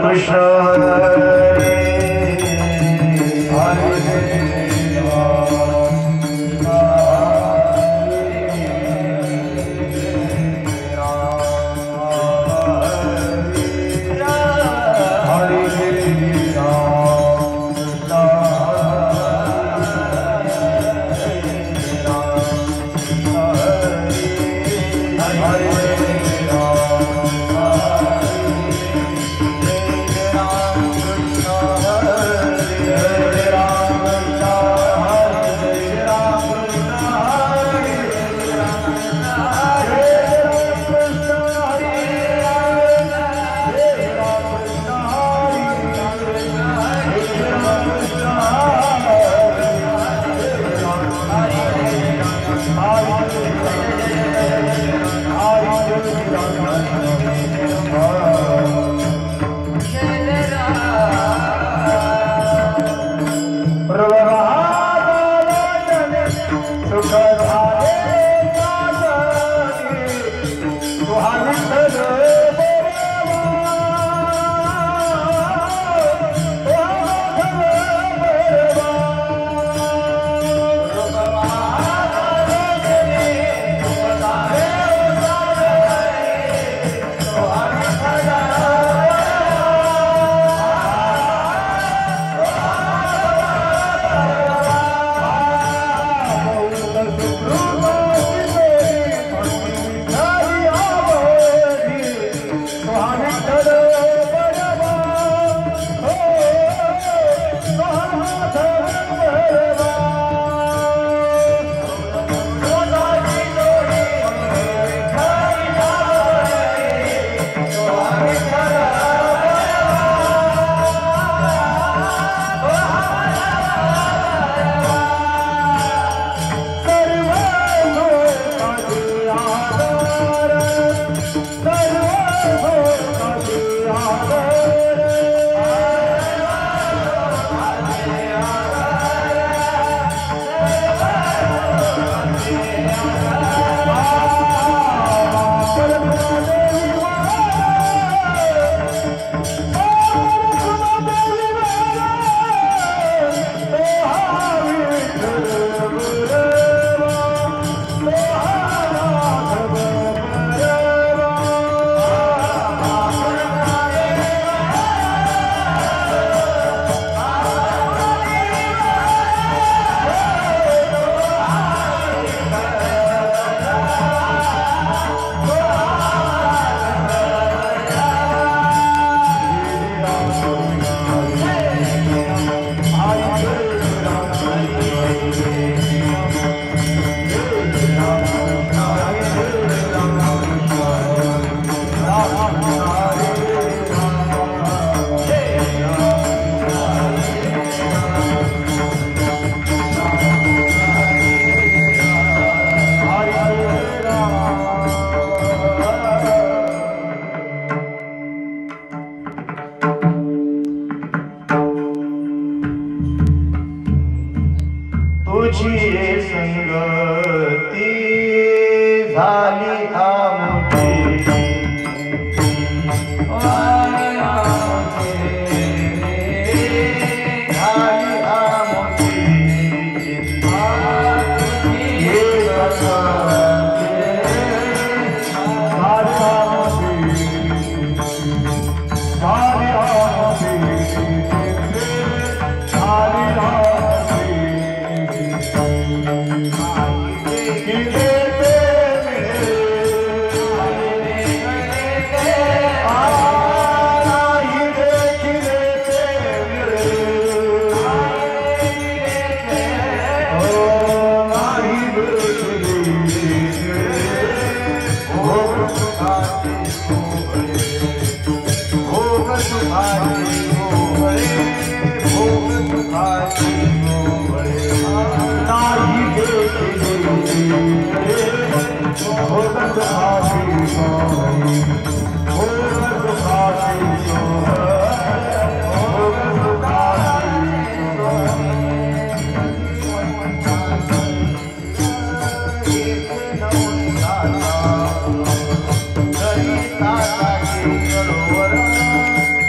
कृष्ण हरे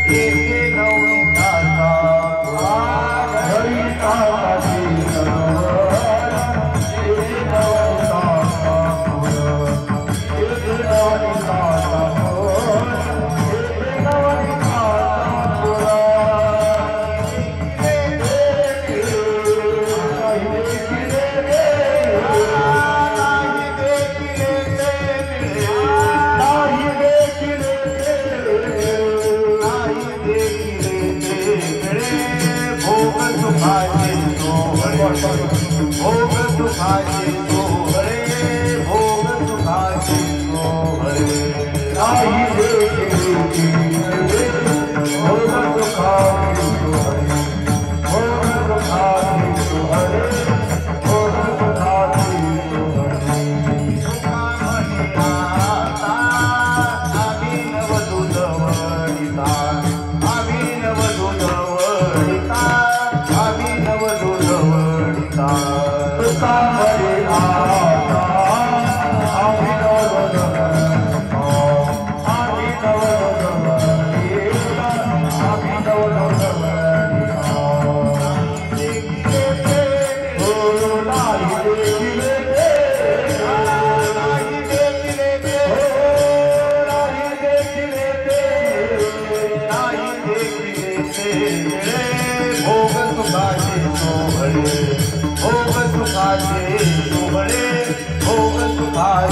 Yeah. Oh,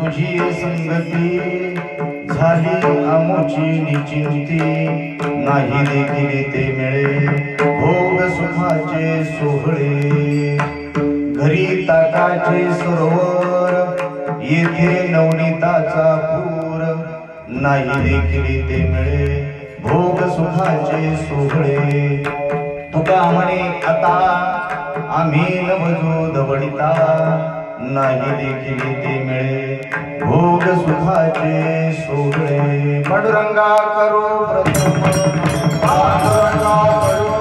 तुझी संगती झाली आमोची निचिंती नाही देखील ते मिळे भोग सुखाचे सोहळे घरी ताकाचे सरोवर येथे नवनीताचा पूर नाही देखील ते मिळे भोग सुखाचे सोहळे तुका म्हणे आता आम्ही नवजो दवडिता नाही देखील ते मिळे भोग सुखाचे सोहळे पांडुरंगा करो प्रथम पांडुरंगा करो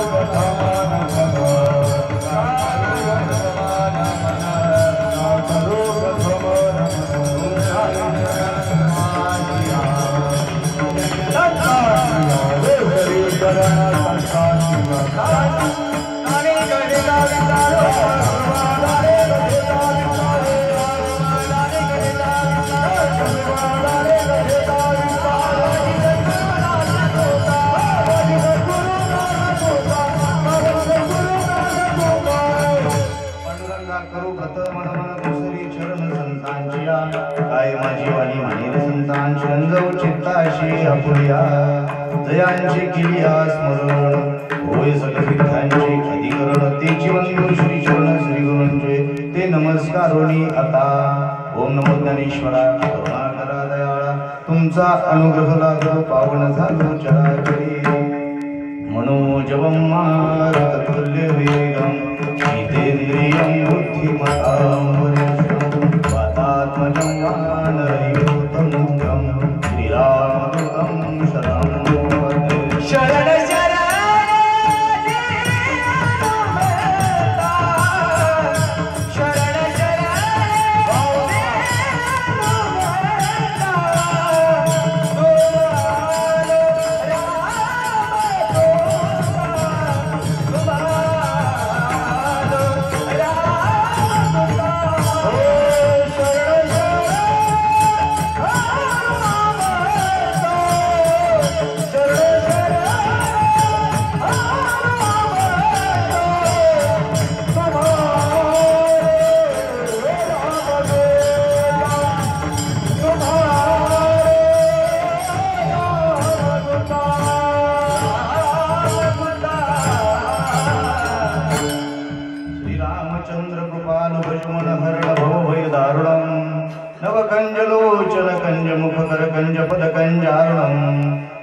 काय माझी वाणी म्हणेल संतान चिरंजव चित्ताशी आपुलिया जयांची किलिया स्मरण होय सकल विद्यांचे अधिकरण ते जीवन श्री चरण श्री गुरूंचे ते नमस्कारोनी आता ओम नमो ज्ञानेश्वरा करुणाकरा दयाळा तुमचा अनुग्रह लागलो पावन झालो चराचरी मनोजवं मारुततुल्य वेगं जितेंद्रियं बुद्धिमतां वातात्मजं वानरयूतं श्रीरामदूतं शरणं शरण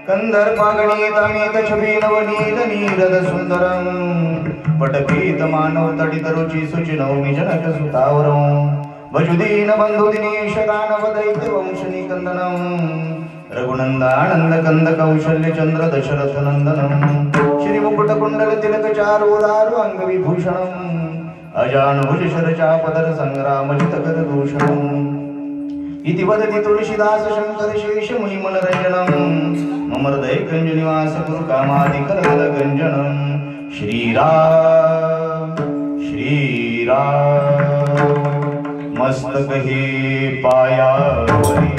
कंदर्पागणितामित छबी नवनीत नीरद सुंदरं पटपीत मानव तडित रुचि सुचि नवमी जनक सुतावरं भजुदीन बंधु दिनेश दानव दैत्य वंश निकंदनं रघुनंदानंद कंद कौशल्य चंद्र दशरथ नंदनं श्री मुकुट कुंडल तिलक चारुदारु अंग विभूषणं अजानुभुज शरचापदर संग्राम जित गद दूषणं इति वदति तुलसीदास शंकर शेष मुनि मनरंजनम् मम हृदय कंज निवास गुरु कामादि करदल गंजनम् श्रीराम श्रीराम मस्तक हे पायावरी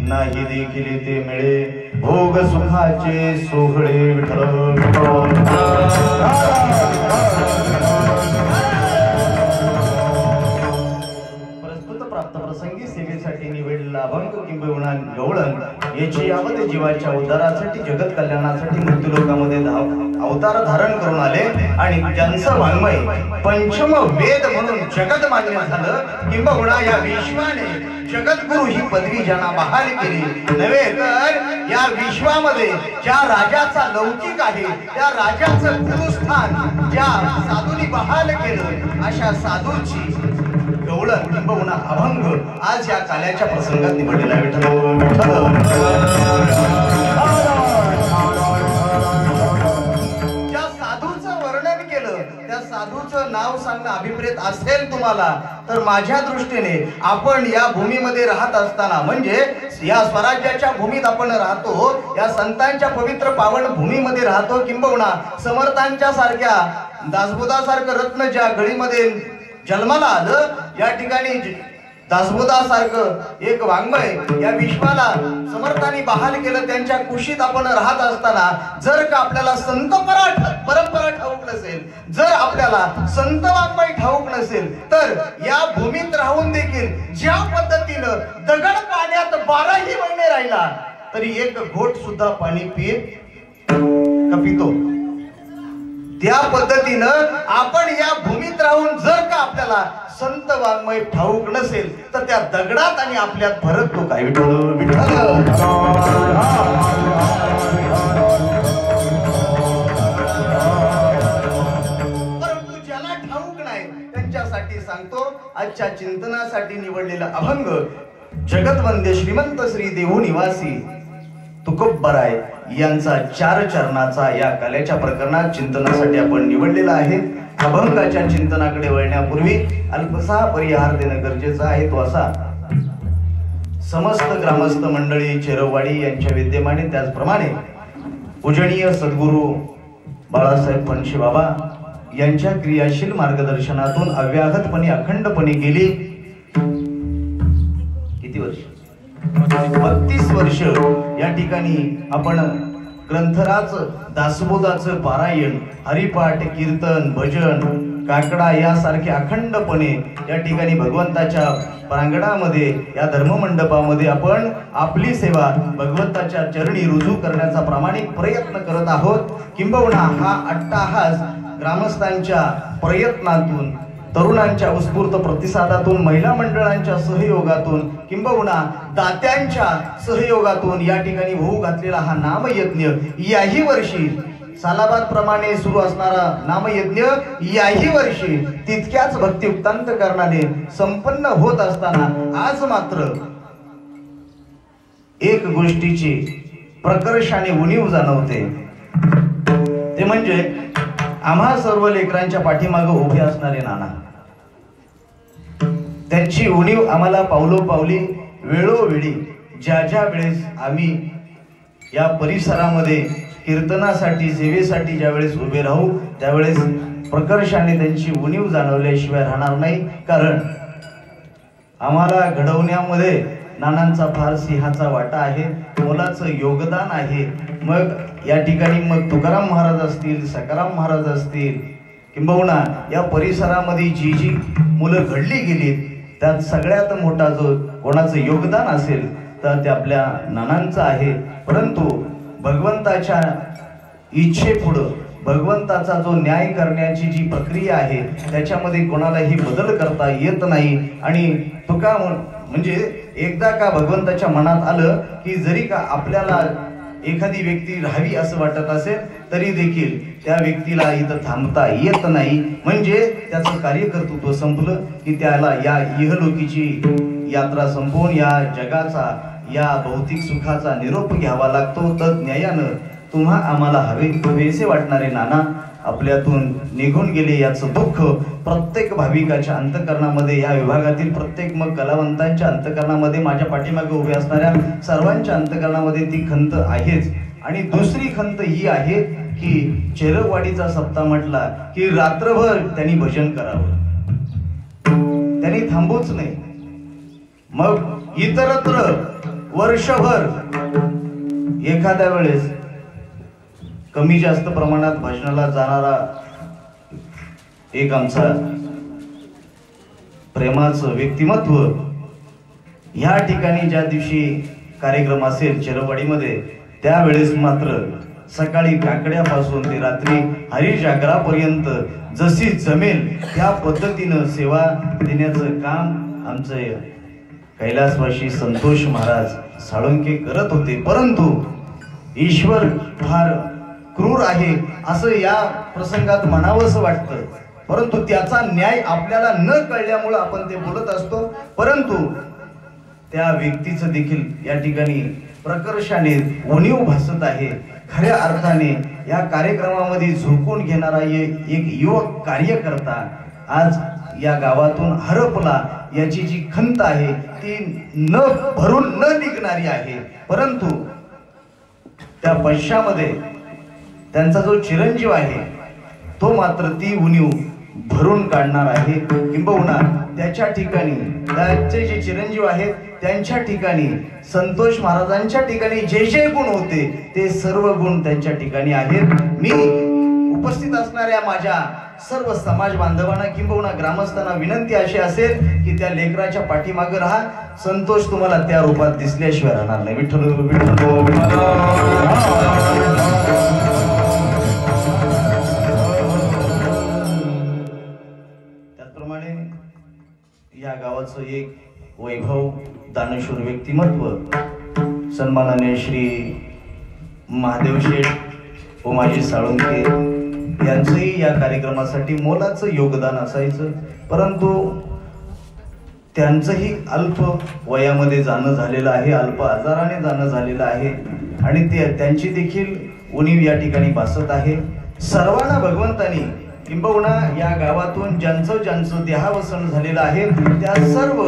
नाही देखील ते मिळे भोग सुखाचे सोहळे विठ्ठल प्रस्तुत प्राप्त प्रसंगी सेवेसाठी निवडलेला अभंग किंबहुना गवळण याची यावत जीवाच्या उद्धारासाठी जगत कल्याणासाठी मृत्यूलोकामध्ये अवतार धारण करून आले आणि त्यांचं वाङ्मय पंचम वेद म्हणून जगत मान्य झालं किंबहुना या विश्वाने जगद्गुरु ही पदवी ज्यांना बहाल केली नव्हे तर या विश्वामध्ये ज्या राजाचा लौकिक आहे त्या राजाचं गुरुस्थान ज्या साधूंनी बहाल केलं अशा साधूंची गवळण किंबहुना अभंग आज या काल्याच्या प्रसंगात निवडलेला आहे. ज्या साधूचं वर्णन केलं त्या साधूचं नाव सांगणं अभिप्रेत असेल तुम्हाला तर माझ्या दृष्टीने आपण या भूमीमध्ये राहत असताना म्हणजे या स्वराज्याच्या भूमीत आपण राहतो या संतांच्या पवित्र पावन भूमीमध्ये राहतो किंबहुना समर्थांच्या सारख्या दासबोधासारखं रत्न ज्या गळीमध्ये जन्माला आलं या ठिकाणी दासबोधासारखं एक वाङ्मय या विश्वाला समर्थांनी बहाल केलं त्यांच्या कुशीत आपण राहत असताना जर का आपल्याला संत परंपरा ठाऊक नसेल जर आपल्याला संत वाङ्मय ठाऊक नसेल तर या भूमीत राहून देखील ज्या पद्धतीनं दगड पाण्यात 12 महिने राहिला तरी एक घोट सुद्धा पाणी पितो त्या पद्धतीनं आपण या भूमीत राहून जर का आपल्याला संत वाङ्मय ठाऊक नसेल तर त्या दगडात आणि आपल्यात फरक तो काय परंतु ज्याला ठाऊक नाही त्यांच्यासाठी सांगतो आजच्या चिंतनासाठी निवडलेला अभंग जगतवंद्य श्रीमंत श्री देहू निवासी तुकोबराय यांचा 4 चरणाचा या कलेच्या प्रकरणात चिंतनासाठी आपण निवडलेला आहे. अभंगाच्या चिंतनाकडे वळण्यापूर्वी अल्पसा परिहार देणं गरजेचं आहे तो असा समस्त ग्रामस्थ मंडळी चेरवाडी यांच्या विद्यमाने त्याचप्रमाणे पूजनीय सद्गुरू बाळासाहेब फणशे बाबा यांच्या क्रियाशील मार्गदर्शनातून अव्याहतपणे अखंडपणे गेली किती वर्ष 32 वर्ष या ठिकाणी आपण ग्रंथराज दासबोधाचं पारायण हरिपाठ कीर्तन भजन काकडा यासारखे अखंडपणे या ठिकाणी भगवंताच्या प्रांगणामध्ये या धर्ममंडपामध्ये आपण आपली सेवा भगवंताच्या चरणी रुजू करण्याचा प्रामाणिक प्रयत्न करत आहोत. किंबहुना हा अट्टाहास ग्रामस्थांच्या प्रयत्नातून तरुणांच्या उत्स्फूर्त प्रतिसादातून महिला मंडळांच्या सहयोगातून किंबहुना दात्यांच्या सहयोगातून या ठिकाणी होऊ घातलेला हा नामयज्ञ याही वर्षी सालाबाद प्रमाणे सुरू असणारा नामयज्ञ याही वर्षी तितक्याच भक्तियुक्तांत करणारे संपन्न होत असताना आज मात्र एक गोष्टीची प्रकर्षाने उणीव जाणवते ते म्हणजे आम्हा सर्व लेकरांच्या पाठीमागे उभे असणारे नाना त्यांची उणीव आम्हाला पावलोपावली वेळोवेळी ज्या वेळेस आम्ही या परिसरामध्ये कीर्तनासाठी सेवेसाठी ज्यावेळेस उभे राहू त्यावेळेस प्रकर्षाने त्यांची उणीव जाणवल्याशिवाय राहणार नाही. कारण आम्हाला घडवण्यामध्ये नानांचा फार सिंहाचा वाटा आहे मोलाचं योगदान आहे. मग या ठिकाणी मग तुकाराम महाराज असतील सकाराम महाराज असतील किंबहुना या परिसरामध्ये जी जी मुलं घडली गेलीत त्यात सगळ्यात मोठा जो कोणाचं योगदान असेल तर ते आपल्या नानांचं आहे. परंतु भगवंताच्या इच्छेपुढं भगवंताचा जो न्याय करण्याची जी प्रक्रिया आहे त्याच्यामध्ये कोणालाही बदल करता येत नाही. आणि तुका म्हणजे एकदा का भगवंताच्या मनात आलं की जरी का आपल्याला एखादी व्यक्ती राहावी असं वाटत असेल तरी देखील त्या व्यक्तीला इथं थांबता येत नाही. म्हणजे त्याचं कार्यकर्तृत्व संपलं की त्याला या इहलोकीची यात्रा संपवून या जगाचा या भौतिक सुखाचा निरोप घ्यावा लागतो. तर न्यायानं तुम्हा आम्हाला हवेसे वाटणारे नाना आपल्यातून निघून गेले याचं दुःख प्रत्येक भाविकाच्या अंतःकरणामध्ये या विभागातील प्रत्येक मग कलावंतांच्या अंतःकरणामध्ये माझ्या पाठीमागे उभे असणाऱ्या सर्वांच्या अंतःकरणामध्ये ती खंत आहेच. आणि दुसरी खंत ही आहे की चेरवाडीचा सप्ताह म्हटला की रात्रभर त्यांनी भजन करावं त्यांनी थांबूच नाही. मग इतरत्र वर्षभर एखाद्या वेळेस कमी जास्त प्रमाणात भजनाला जाणारा एक आमचा प्रेमाचं व्यक्तिमत्व ह्या ठिकाणी ज्या दिवशी कार्यक्रम असेल चिरवाडीमध्ये, त्यावेळेस मात्र सकाळी काकड्यापासून ते रात्री हरिजागरापर्यंत जशी जमेल त्या पद्धतीनं सेवा देण्याचं काम आमचे कैलासवासी संतोष महाराज साळुंके करत होते. परंतु ईश्वर फार क्रूर आहे असं या प्रसंगात म्हणावंसं वाटतं, परंतु त्याचा न्याय आपल्याला न कळल्यामुळं आपण ते बोलत असतो. परंतु त्या व्यक्तीचं देखील या ठिकाणी प्रकर्षाने उणीव भासत आहे. खऱ्या अर्थाने या कार्यक्रमामध्ये झोकून घेणारा एक युवक कार्यकर्ता आज या गावातून हरपला, याची जी खंत आहे ती न भरून न निघणारी आहे. परंतु त्या पश्चामध्ये त्यांचा जो चिरंजीव आहे तो मात्र ती उणीव भरून काढणार आहे. किंबहुना त्याच्या ठिकाणी त्याचे जे चिरंजीव आहेत त्यांच्या ठिकाणी संतोष महाराजांच्या ठिकाणी जे जे गुण होते ते सर्व गुण त्यांच्या ठिकाणी आहेत. मी उपस्थित असणाऱ्या माझ्या सर्व समाज बांधवांना किंबहुना ग्रामस्थांना विनंती अशी असेल की त्या लेकराच्या पाठीमागे राहा. संतोष तुम्हाला त्या रूपात दिसल्याशिवाय राहणार नाही. विठ्ठल विठ्ठल. त्याचप्रमाणे या गावाचं एक वैभव दानशूर व्यक्तिमत्व सन्माननीय श्री महादेव शेठ उमाजी साळुंके यांचंही या कार्यक्रमासाठी मोलाचं योगदान असायचं. परंतु त्यांचंही अल्प वयामध्ये जाणं झालेलं आहे, अल्प आजाराने जाणं झालेलं आहे आणि त्यांची देखील उणीव या ठिकाणी भासत आहे. सर्वांना भगवंतानी किंबहुना या गावातून ज्यांचं देहावसन झालेलं आहे त्या सर्व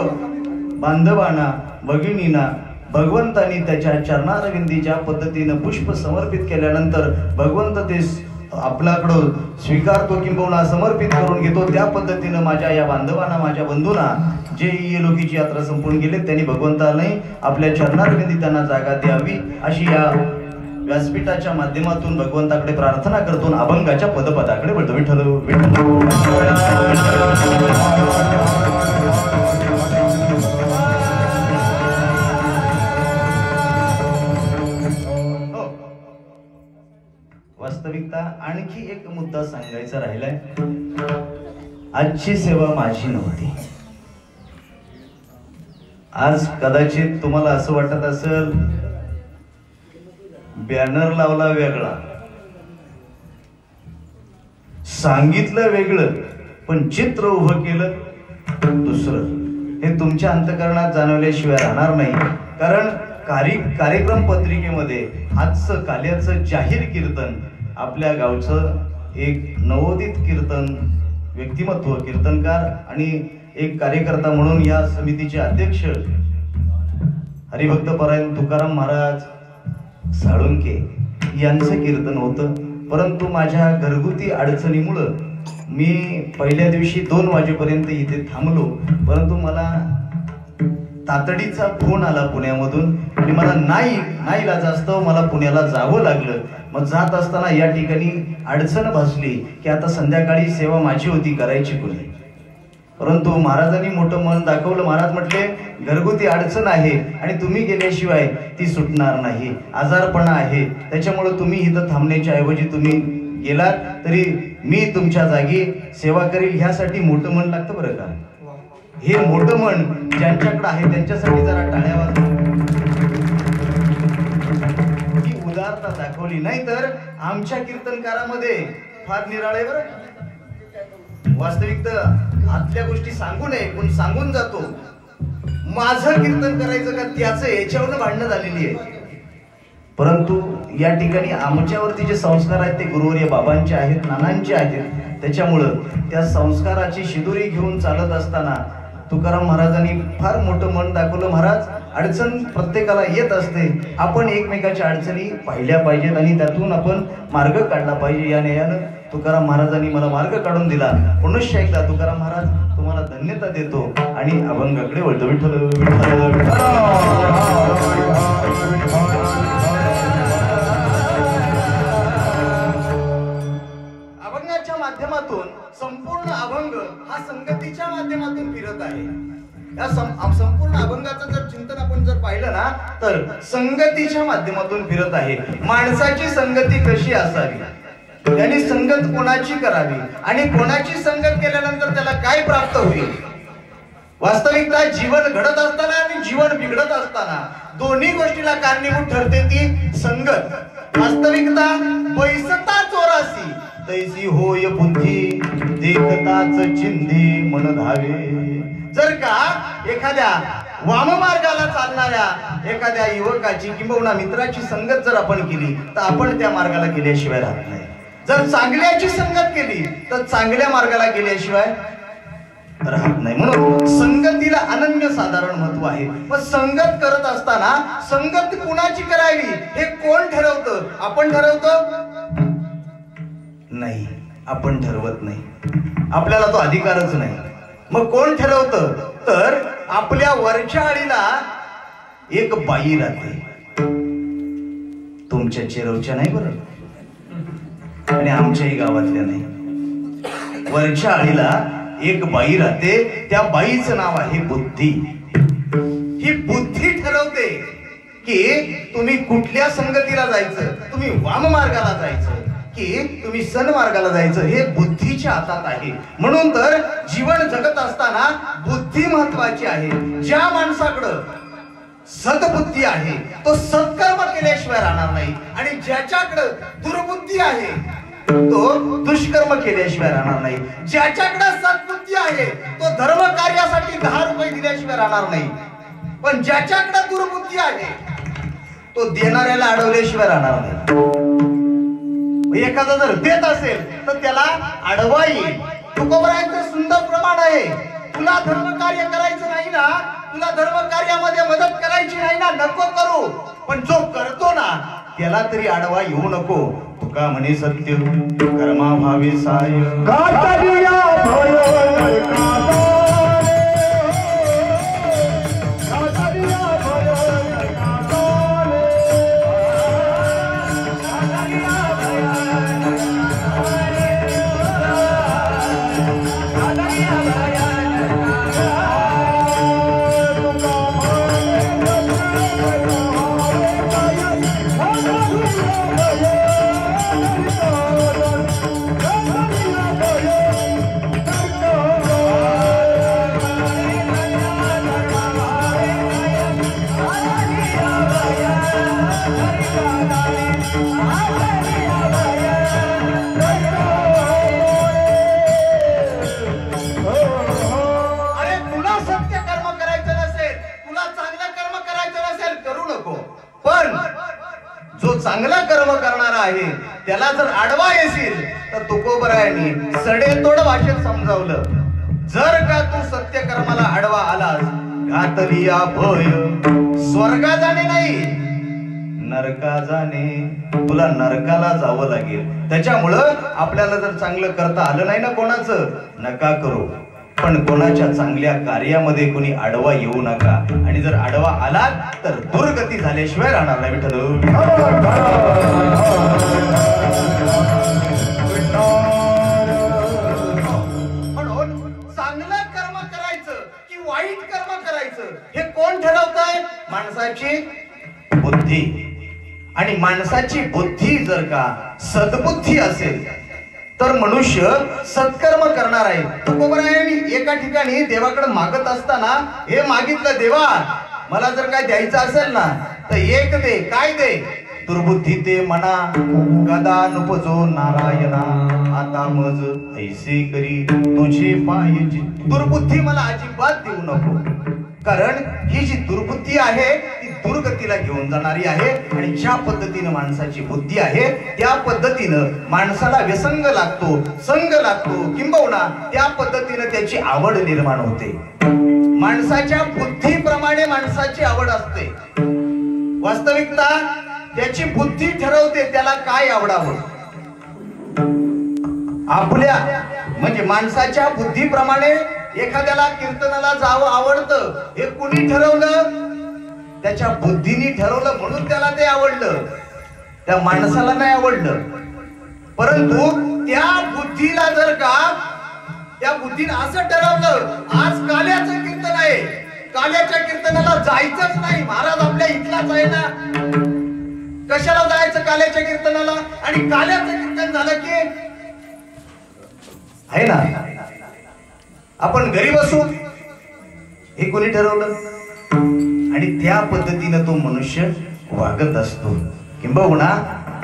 बांधवांना भगिनींना भगवंतानी त्याच्या चरणारविंदीच्या पद्धतीनं पुष्प समर्पित केल्यानंतर भगवंत ते आपल्याकडं स्वीकारतो किंबहुना समर्पित करून घेतो. त्या पद्धतीनं माझ्या या बांधवांना, माझ्या बंधूंना जे लोकीची यात्रा संपून गेले त्यांनी भगवंताने आपल्या चरणारविंदी त्यांना जागा द्यावी अशी या व्यासपीठाच्या माध्यमातून भगवंताकडे प्रार्थना करतो. अभंगाच्या पदपदाकडे वळतो. विठ्ठल वास्तविकता आणखी एक मुद्दा सांगायचा राहिलाय. आजची सेवा माझी नव्हती. आज कदाचित तुम्हाला असं वाटत असेल बॅनर लावला वेगळा, सांगितलं वेगळं, पण चित्र उभं केलं दुसरं. हे तुमच्या अंतःकरणात जाणवल्याशिवाय राहणार नाही. कारण कार्यक्रम पत्रिकेमध्ये आजचं काल्याचं जाहीर कीर्तन आपल्या गावचं एक नवोदित कीर्तन व्यक्तिमत्व, कीर्तनकार आणि एक कार्यकर्ता म्हणून या समितीचे अध्यक्ष हरिभक्त परायण तुकाराम महाराज साळुंके यांचं कीर्तन होतं. परंतु माझ्या घरगुती अडचणीमुळं मी पहिल्या दिवशी 2 वाजेपर्यंत इथे थांबलो. परंतु मला तातडीचा फोन आला पुण्यामधून आणि मला नाईलाजास्तव मला पुण्याला जावं लागलं. मग जात असताना या ठिकाणी अडचण भासली की आता संध्याकाळी सेवा माझी होती, करायची कोणी. परंतु महाराजांनी मोठं मन दाखवलं. महाराज म्हटले घरगुती अडचण आहे आणि तुम्ही गेल्याशिवाय ती सुटणार नाही, आजारपणा आहे, त्याच्यामुळे तुम्ही इथं थांबण्याच्या ऐवजी तुम्ही गेलात तरी मी तुमच्या जागी सेवा करील. ह्यासाठी मोठं मन लागतं बरं का. हे मोठं मन ज्यांच्याकडे आहे त्यांच्यासाठी जरा टाळ्या वाजवा. ही उदारता दाखवली नाही तर आमच्या कीर्तनकारामध्ये फार निराळे बरं. वास्तविकता आतल्या गोष्टी सांगू नये पण सांगून जातो. माझं कीर्तन करायचं का त्याचं याच्यावरून भांडणं झालेली आहे. परंतु या ठिकाणी आमच्यावरती जे संस्कार आहेत ते गुरुवर्य बाबांचे आहेत, नानांचे आहेत. त्याच्यामुळं त्या संस्काराची शिदोरी घेऊन चालत असताना तुकाराम महाराजांनी फार मोठं मन दाखवलं. महाराज अडचण प्रत्येकाला येत असते, आपण एकमेकाच्या अडचणी पाहिल्या पाहिजेत आणि त्यातून आपण मार्ग काढला पाहिजे. या न्यायानं तुकाराम महाराजांनी मला मार्ग काढून दिला. पुनश्च एकदा तुकाराम महाराज तुम्हाला धन्यता देतो आणि अभंगाकडे वळतो. विठ्ठल अभंगाच्या माध्यमातून संपूर्ण अभंग हा संगतीच्या माध्यमातून फिरत आहे. या संपूर्ण अभंगाचं जर चिंतन आपण जर पाहिलं ना तर संगतीच्या माध्यमातून फिरत आहे. माणसाची संगती कशी असावी, त्यांनी संगत कोणाची करावी आणि कोणाची संगत केल्यानंतर त्याला काय प्राप्त होईल. वास्तविकता जीवन घडत असताना आणि जीवन बिघडत असताना दोन्ही गोष्टीला कारणीभूत ठरते ती संगत. वास्तविकता बैसता चोरासी तैसी होय बुद्धी देखताच चिंधी मन धावे. जर का एखाद्या वाममार्गाला चालणाऱ्या एखाद्या युवकाची किंवा मित्राची संगत जर आपण केली तर आपण त्या मार्गाला गेल्याशिवाय राहत नाही. जर चांगल्याची संगत केली तर चांगल्या मार्गाला गेल्याशिवाय राहत नाही. म्हणून संगतीला अनन्य साधारण महत्व आहे. पण संगत करत असताना संगत कुणाची करावी हे कोण ठरवतं? आपण ठरवतो? नाही, आपण ठरवत नाही. आपल्याला तो अधिकारच नाही. मग कोण ठरवतं? तर आपल्या वरच्या आळीला एक बाई राहते. तुमच्या चेरवच्या नाही बरं आणि आमच्याही गावातल्या नाही. वरच्या आळीला एक बाई राहते. त्या बाईचं नाव आहे बुद्धी. ही बुद्धी ठरवते की तुम्ही कुठल्या संगतीला जायचं, तुम्ही वाम मार्गाला जायचं की तुम्ही सन मार्गाला जायचं, हे बुद्धीच्या हातात आहे. म्हणून तर जीवन जगत असताना बुद्धी महत्वाची आहे. ज्या माणसाकडं सद्बुद्धी आहे तो सत्कर्म केल्याशिवाय राहणार नाही आणि ज्याच्याकडं दुर्बुद्धी आहे तो दुष्कर्म केल्याशिवाय राहणार नाही. ज्याच्याकडे सद्बुद्धी आहे तो धर्म कार्यासाठी 10 रुपये दिल्याशिवाय राहणार नाही. पण ज्याच्याकडे दुर्बुद्धी आहे तो देणाऱ्याला अडवल्याशिवाय राहणार नाही. एखादा जर देत असेल तर त्याला अडवा येईल. तुकोबरायांचं सुंदर प्रमाण आहे. तुला धर्म कार्य करायचं नाही ना, तुला धर्म कार्यामध्ये मदत करायची नाही ना, नको करू. पण जो करतो ना त्याला तरी अडवा येऊ नको. तुका म्हणे सत्य कर्मा भावे साय चांगला कर्म करणारा आहे त्याला जर आडवा येशील तर तुकोबरायांनी सडेतोड भाषेत समजावलं. जर का तू सत्य कर्माला आडवा आलास घातलिया भय स्वर्गा जाणे नाही नरका जाणे, तुला नरकाला जावं लागेल. त्याच्यामुळं आपल्याला जर चांगलं करता आलं नाही ना कोणाचं, नका करू. पण कोणाच्या चांगल्या कार्यामध्ये कोणी आडवा येऊ नका. आणि जर आडवा आला तर दुर्गती झाल्याशिवाय राहणार नाही. विठ्ठल म्हणून चांगलं कर्म करायचं की वाईट कर्म करायचं हे कोण ठरवतंय? माणसाची बुद्धी. आणि माणसाची बुद्धी जर का सद्बुद्धी असेल तर मनुष्य सत्कर्म करणार आहे. तुकोबरायांनी एका ठिकाणी देवाकडे मागत असताना हे मागितलं, देवा मला जर काय द्यायचं असेल ना तर एक दे. काय दे? दुर्बुद्धी ते मना कदा नुपजो नारायणा आता मज ऐसे करी तुझे पायची. दुर्बुद्धी मला अजिबात देऊ नको. कारण ही जी दुर्बुद्धी आहे ती दुर्गतीला घेऊन जाणारी आहे. आणि ज्या पद्धतीने माणसाची बुद्धी आहे त्या पद्धतीनं माणसाला व्यसंग लागतो, संग लागतो, किंबहुना त्या पद्धतीने त्याची आवड निर्माण होते. माणसाच्या बुद्धीप्रमाणे माणसाची आवड असते. वास्तविकता त्याची बुद्धी ठरवते त्याला काय आवडावं. आपल्या म्हणजे माणसाच्या बुद्धीप्रमाणे एखाद्याला कीर्तनाला जावं आवडतं हे कुणी ठरवलं? त्याच्या बुद्धीने ठरवलं म्हणून त्याला ते आवडलं. त्या माणसाला नाही आवडलं. परंतु त्या बुद्धीला जर का त्या बुद्धीने असं ठरवलं आज काल्याचं कीर्तन आहे काल्याच्या कीर्तनाला जायचंच नाही, महाराज आपल्या इथलाच आहे ना, कशाला जायचं काल्याच्या कीर्तनाला? आणि काल्याचं कीर्तन झालं की आहे ना, आपण घरी बसू हे कोणी ठरवलं? आणि त्या पद्धतीनं तो मनुष्य वागत असतो. किंबहुना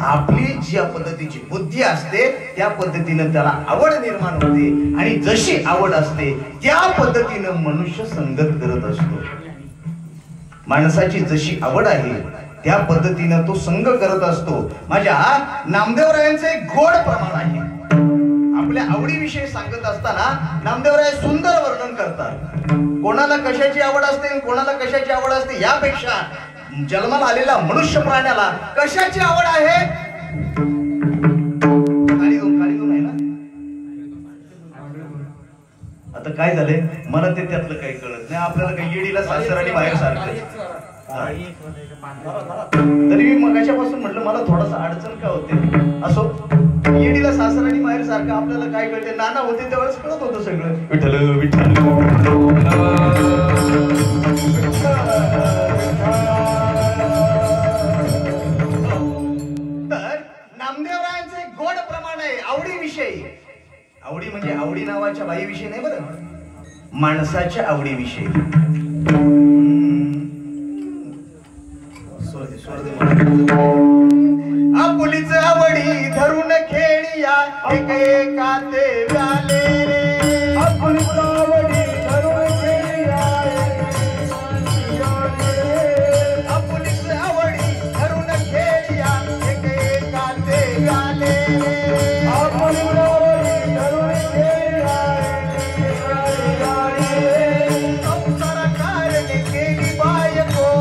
आपली ज्या पद्धतीची बुद्धी असते त्या पद्धतीनं त्याला आवड निर्माण होते, आणि जशी आवड असते त्या पद्धतीनं मनुष्य संगत करत असतो. माणसाची जशी आवड आहे त्या पद्धतीनं तो संग करत असतो. माझ्या नामदेवरायांचे एक गोड प्रमाण आहे. आपल्या आवडीविषयी सांगत असताना नामदेवराय सुंदर वर्णन करतात. कोणाला कशाची आवड असते, कोणाला कशाची आवड असते, यापेक्षा जन्माला आलेला मनुष्य प्राण्याला कशाची आवड आहे? काळी आहे ना. आता काय झालंय, मला ते त्यातलं काही कळत नाही. आपल्याला काही येडीला सासर आणि बाहेर सारखं. तरी मी मगाच्यापासून म्हटलं मला थोडासा अडचण का होते. असो, येडीला सासर आणि बाहेर सारखं आपल्याला काय कळते. नाना होते त्यावेळेस कळत होतं सगळं. विठ्ठल विठ्ठल. तर नामदेवरायांचे गोड प्रमाण आहे आवडीविषयी. आवडी म्हणजे आवडी नावाच्या बाईविषयी नाही बरं, माणसाच्या आवडीविषयी. आपुलीच आवडी धरून खेळिया एक एका ते व्याले रे. आपुलीच आवडी धरून खेळिया, आपुलीच आवडी धरून खेळिया एक एका ते व्याले रे. आपुलीच आवडी धरून खेळिया संसार कारणे केली बायको.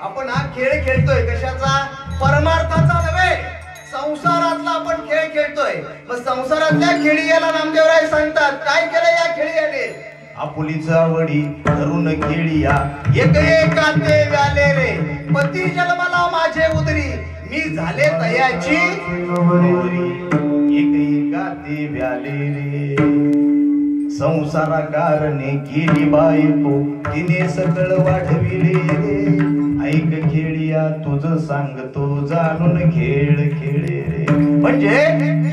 आपण हा खेळ खेळतोय कशाचा? परमार्थाचा नव्हे, संसारातला आपण खेळ खेळतोय. मग संसारातल्या खेळीयाला नामदेवराय सांगतात काय केलं या खेळीयाने? आपुलीच आवडी धरून खेळिया एक एका ते व्याले रे. पती जन्माला माझे उदरी, मी झाले तयाची एक एका ते व्याले रे. संसारा कारणे केली बायको, तिने सकळ वाढविले रे. ऐक खेळिया तुझ सांगतो, जाणून खेळ खेळे रे. म्हणजे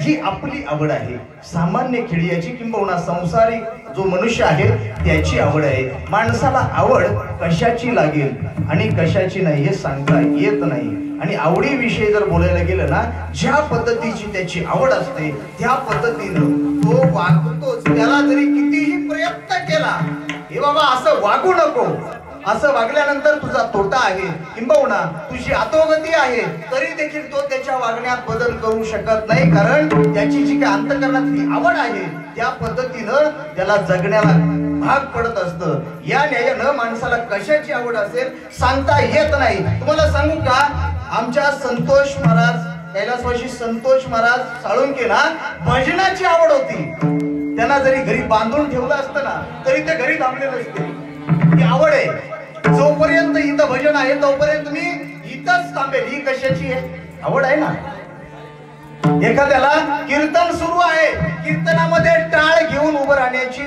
ही आपली आवड आहे, सामान्य खेळियाची किंबहुना संसारिक जो मनुष्य आहे त्याची आवड आहे. माणसाला आवड कशाची लागेल आणि कशाची नाही हे सांगता येत नाही. आणि आवडीविषयी जर बोलायला गेलं ना, ज्या पद्धतीची त्याची आवड असते त्या पद्धतीनं तो वागतोच. त्याला जरी कितीही प्रयत्न केला, हे बाबा असं वागू नको, असं वागल्यानंतर तुझा तोटा आहे किंबहुना तुझी अधोगती आहे, तरी देखील तो त्याच्या वागण्यात बदल करू शकत नाही. कारण त्याची जी काही अंतःकरणातली आवड आहे त्या पद्धतीनं त्याला जगण्याला भाग पडत असतं. या न्यायानं माणसाला कशाची आवड असेल सांगता येत नाही. तुम्हाला सांगू का, आमच्या संतोष महाराज, कैलासवासी संतोष महाराज साळुंकेला भजनाची आवड होती. त्यांना जरी घरी बांधून ठेवलं असतं ना तरी ते घरी थांबले नसते. ही आवड आहे. जोपर्यंत इथं भजन आहे तोपर्यंत मी इथंच थांबेल. ही कशाची आहे? आवड आहे ना. एखाद्याला कीर्तन सुरू आहे, कीर्तनामध्ये टाळ घेऊन उभं राहण्याची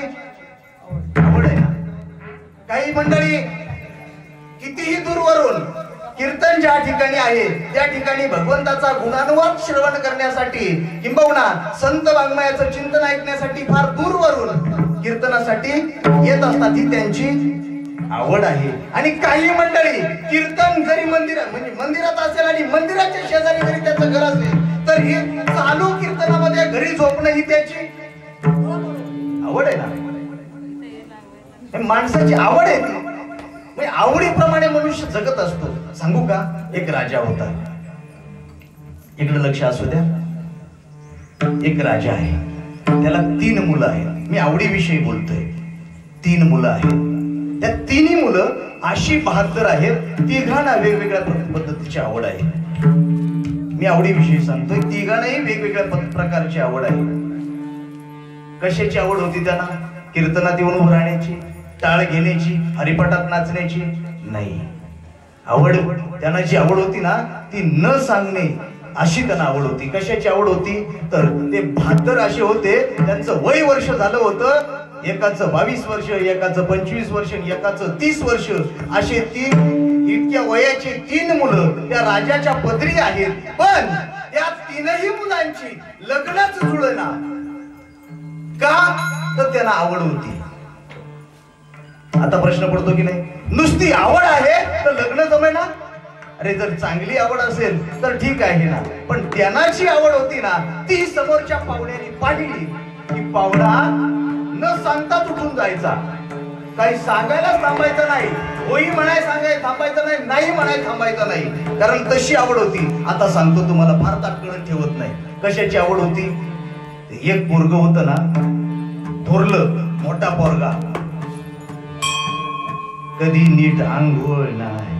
आवड आहे ना. काही मंडळी कितीही दूरवरून कीर्तन ज्या ठिकाणी आहे त्या ठिकाणी भगवंताचा गुणानुवाद श्रवण करण्यासाठी किंबहुना संत वाङ्मयाचं चिंतन ऐकण्यासाठी फार दूरवरून कीर्तनासाठी येत असतात. ही त्यांची आवड आहे. आणि काही मंडळी कीर्तन जरी मंदिरात असेल आणि मंदिराच्या शेजारी जरी त्याचं घर असेल तर ही चालू कीर्तनामध्ये घरी झोपणं ही त्याची आवड आहे ना. माणसाची आवड आहे ती. म्हणजे आवडीप्रमाणे मनुष्य जगत असतो. सांगू का, एक राजा होता. इकडे लक्ष असू द्या. एक राजा आहे, त्याला 3 मुलं आहेत. मी आवडीविषयी बोलतोय. 3 मुलं आहेत. त्या 3 मुलं अशी 72 आहेत. तिघांना वेगवेगळ्या पद्धतीची आवड आहे. मी आवडीविषयी सांगतोय. तिघांनाही वेगवेगळ्या प्रकारची आवड आहे. कशाची आवड होती त्यांना? कीर्तनात येऊन उभं राहण्याची, टाळ घेण्याची, हरिपाठात नाचण्याची नाही. आवड त्यांना जी आवड होती ना, ती न सांगणे अशी त्यांना आवड होती. कशाची आवड होती? तर ते 72 असे होते. त्यांचं वय वर्ष झालं होतं. एकाचं 22 वर्ष, एकाचं 25 वर्ष, एकाचं 30 वर्ष. असे 3 इतक्या वयाचे 3 मुलं त्या राजाच्या पदरी आहेत. पण त्या 3ही मुलांची लग्नच जुळना. का? तर त्यांना आवड होती. आता प्रश्न पडतो की नाही, नुसती आवड आहे तर लग्न जमेना? अरे जर चांगली आवड असेल तर ठीक आहे ना, पण त्यांना जी आवड होती ना, ती समोरच्या पाहुण्याने पाहिली की पाहुणा न सांगताच उठून जायचा. काही सांगायला थांबायचं नाही. होई म्हणाय सांगाय थांबायचं नाही, नाही म्हणाय थांबायचं नाही. कारण तशी आवड होती. आता सांगतो तुम्हाला, फार ताटकळत ठेवत नाही. कशाची आवड होती? एक पोरग होतं ना, थोरलं मोठा पोरगा, कधी नीट आंघोळ नाही,